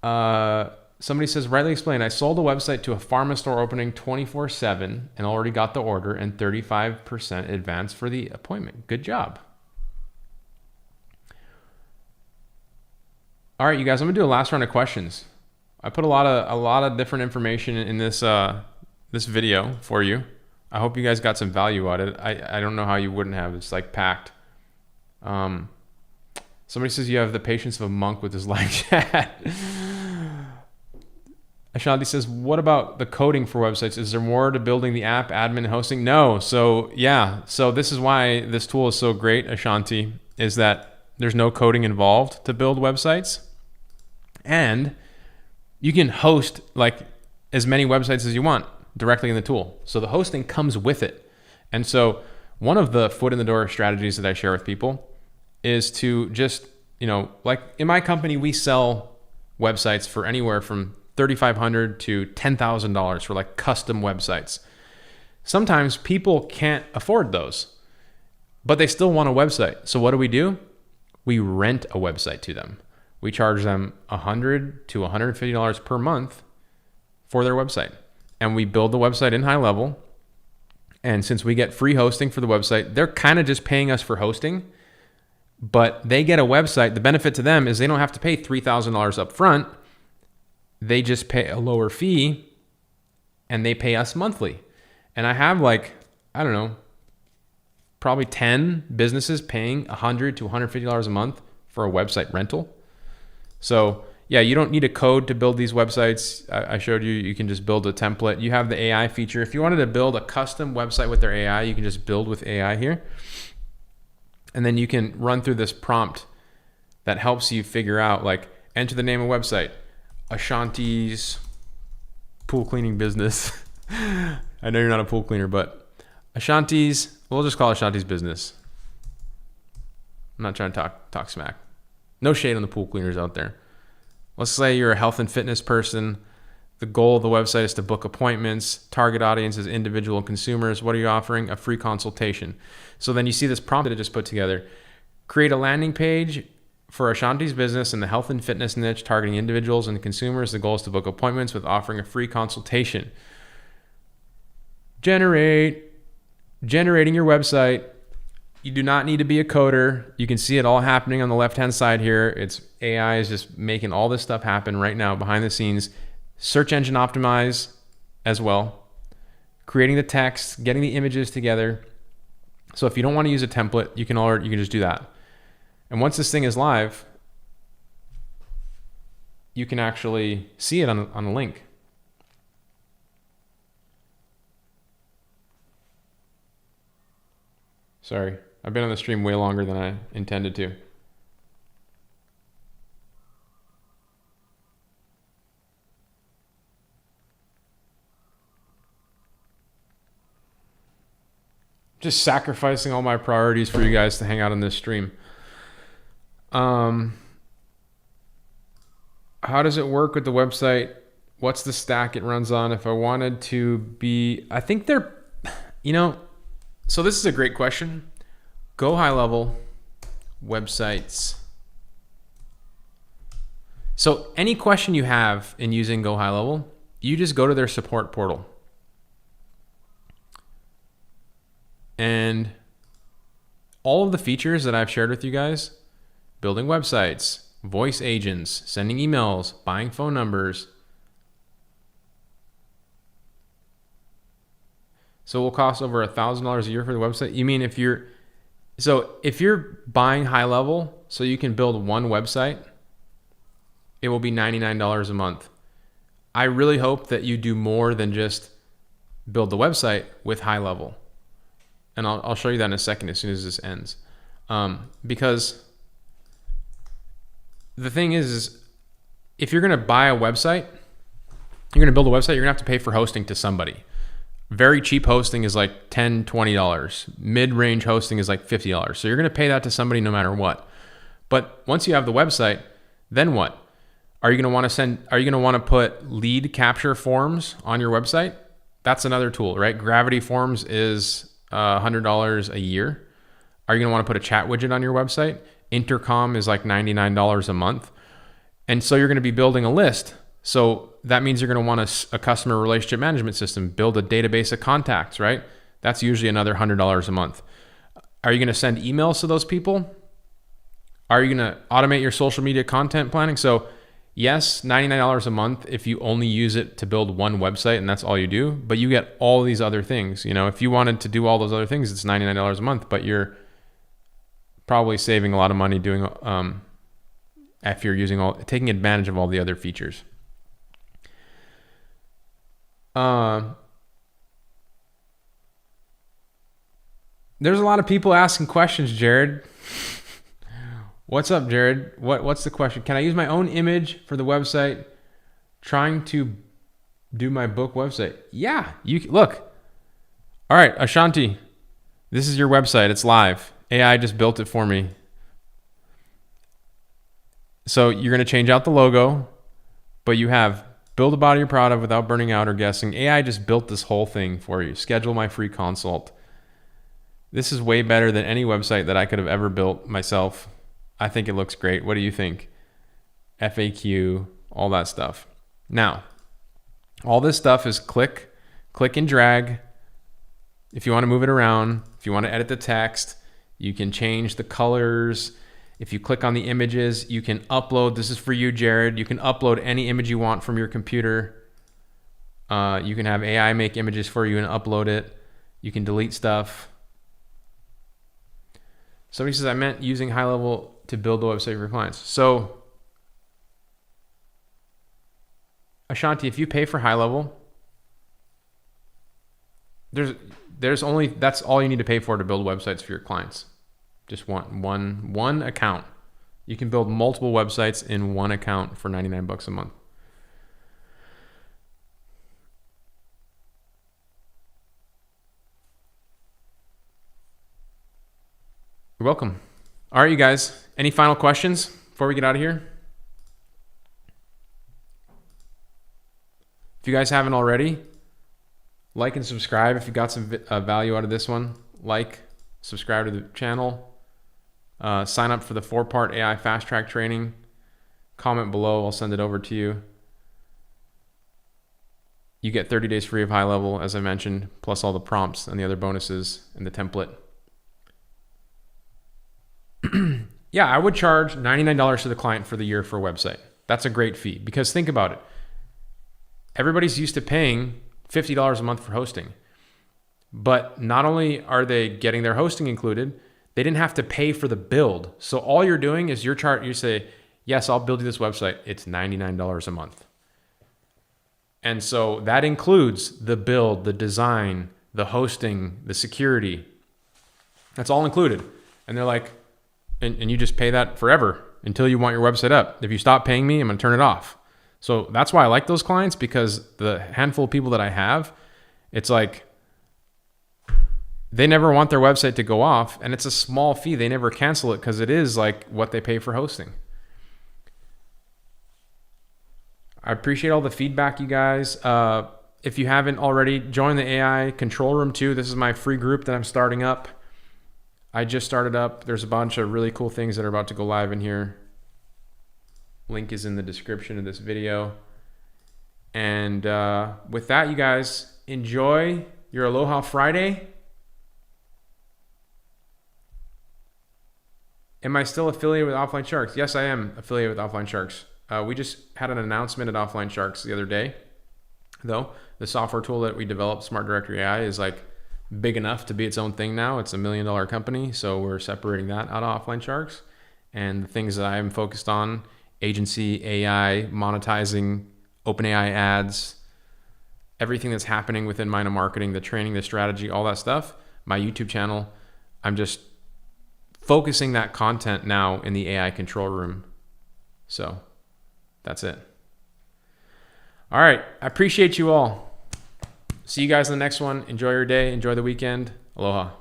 Somebody says, rightly explained, I sold a website to a pharma store opening 24/7 and already got the order and 35% advance for the appointment. Good job. All right, you guys, I'm gonna do a last round of questions. I put a lot of different information in this this video for you. I hope you guys got some value out of it. I don't know how you wouldn't have. It's like packed. Somebody says you have the patience of a monk with his live chat. Ashanti says, what about the coding for websites? Is there more to building the app, admin, and hosting? No. So yeah. So this is why this tool is so great, Ashanti, is that there's no coding involved to build websites. And you can host like as many websites as you want directly in the tool. So the hosting comes with it. And so one of the foot in the door strategies that I share with people is to just, like in my company, we sell websites for anywhere from $3,500 to $10,000 for like custom websites. Sometimes people can't afford those, but they still want a website. So what do? We rent a website to them. We charge them $100 to $150 per month for their website. And we build the website in HighLevel. And since we get free hosting for the website, they're kind of just paying us for hosting, but they get a website. The benefit to them is they don't have to pay $3,000 up front. They just pay a lower fee and they pay us monthly. And I have probably 10 businesses paying $100 to $150 a month for a website rental. So yeah, you don't need a code to build these websites. I showed you, you can just build a template. You have the AI feature. If you wanted to build a custom website with their AI, you can just build with AI here. And then you can run through this prompt that helps you figure out, like, enter the name of website, Ashanti's pool cleaning business. I know you're not a pool cleaner, but Ashanti's, we'll just call it Ashanti's business. I'm not trying to talk smack. No shade on the pool cleaners out there. Let's say you're a health and fitness person. The goal of the website is to book appointments. Target audience is individual consumers. What are you offering? A free consultation. So then you see this prompt that I just put together. Create a landing page for Ashanti's business in the health and fitness niche, targeting individuals and consumers. The goal is to book appointments with offering a free consultation. Generating your website. You do not need to be a coder. You can see it all happening on the left-hand side here. It's AI is just making all this stuff happen right now behind the scenes. Search engine optimize as well. Creating the text, getting the images together. So if you don't want to use a template, you can just do that. And once this thing is live, you can actually see it on a link. Sorry, I've been on the stream way longer than I intended to. Just sacrificing all my priorities for you guys to hang out on this stream. How does it work with the website? What's the stack it runs on? If I wanted to be, I think they're, so this is a great question. Go HighLevel websites. So any question you have in using Go HighLevel, you just go to their support portal. And all of the features that I've shared with you guys, building websites, voice agents, sending emails, buying phone numbers. So it will cost over $1,000 a year for the website. You mean if you're buying HighLevel so you can build one website, it will be $99 a month. I really hope that you do more than just build the website with HighLevel. And I'll show you that in a second as soon as this ends. Because the thing is if you're going to buy a website, you're going to build a website, you're going to have to pay for hosting to somebody. Very cheap hosting is like $10, $20. Mid-range hosting is like $50. So you're going to pay that to somebody no matter what. But once you have the website, then what? Are you going to want to put lead capture forms on your website? That's another tool, right? Gravity Forms is $100 a year. Are you going to want to put a chat widget on your website? Intercom is like $99 a month. And so you're going to be building a list. So that means you're going to want a customer relationship management system, build a database of contacts, right? That's usually another $100 a month. Are you going to send emails to those people? Are you going to automate your social media content planning? So yes, $99 a month if you only use it to build one website and that's all you do, but you get all these other things. You know, if you wanted to do all those other things, it's $99 a month, but you're probably saving a lot of money doing, if you're taking advantage of all the other features. There's a lot of people asking questions, Jared. What's up, Jared? What's the question? Can I use my own image for the website? Trying to do my book website. Yeah, you look. All right, Ashanti, this is your website. It's live. AI just built it for me. So you're going to change out the logo, but you have build a body you're proud of without burning out or guessing. AI just built this whole thing for you. Schedule my free consult. This is way better than any website that I could have ever built myself. I think it looks great. What do you think? FAQ, all that stuff. Now, all this stuff is click and drag. If you want to move it around, if you want to edit the text, you can change the colors. If you click on the images, you can upload. This is for you, Jared. You can upload any image you want from your computer. You can have AI make images for you and upload it. You can delete stuff. Somebody says, I meant using HighLevel to build a website for your clients. So, Ashanti, if you pay for HighLevel, there's only, that's all you need to pay for to build websites for your clients. Just one account. You can build multiple websites in one account for $99 a month. You're welcome. All right, you guys. Any final questions before we get out of here? If you guys haven't already, like and subscribe if you got some value out of this one. Like, subscribe to the channel. Sign up for the 4-part AI fast track training. Comment below. I'll send it over to you. You get 30 days free of HighLevel, as I mentioned, plus all the prompts and the other bonuses and the template. Yeah, I would charge $99 to the client for the year for a website. That's a great fee because think about it. Everybody's used to paying $50 a month for hosting. But not only are they getting their hosting included, they didn't have to pay for the build. So all you're doing is you say, yes, I'll build you this website. It's $99 a month. And so that includes the build, the design, the hosting, the security. That's all included. And they're like, and you just pay that forever until you want your website up. If you stop paying me, I'm going to turn it off. So that's why I like those clients, because the handful of people that I have, it's like they never want their website to go off, and it's a small fee. They never cancel it because it is like what they pay for hosting. I appreciate all the feedback, you guys. If you haven't already, join the AI Control Room too. This is my free group that I'm starting up. I just started up. There's a bunch of really cool things that are about to go live in here. Link is in the description of this video. And with that, you guys, enjoy your Aloha Friday. Am I still affiliated with Offline Sharks? Yes, I am affiliated with Offline Sharks. We just had an announcement at Offline Sharks the other day, though. The software tool that we developed, Smart Directory AI, is like big enough to be its own thing now. It's $1 million company, so we're separating that out of Offline Sharks. And the things that I am focused on, agency, AI, monetizing, OpenAI ads, everything that's happening within Mina Marketing, the training, the strategy, all that stuff, my YouTube channel, I'm just focusing that content now in the AI Control Room. So that's it. All right. I appreciate you all. See you guys in the next one. Enjoy your day. Enjoy the weekend. Aloha.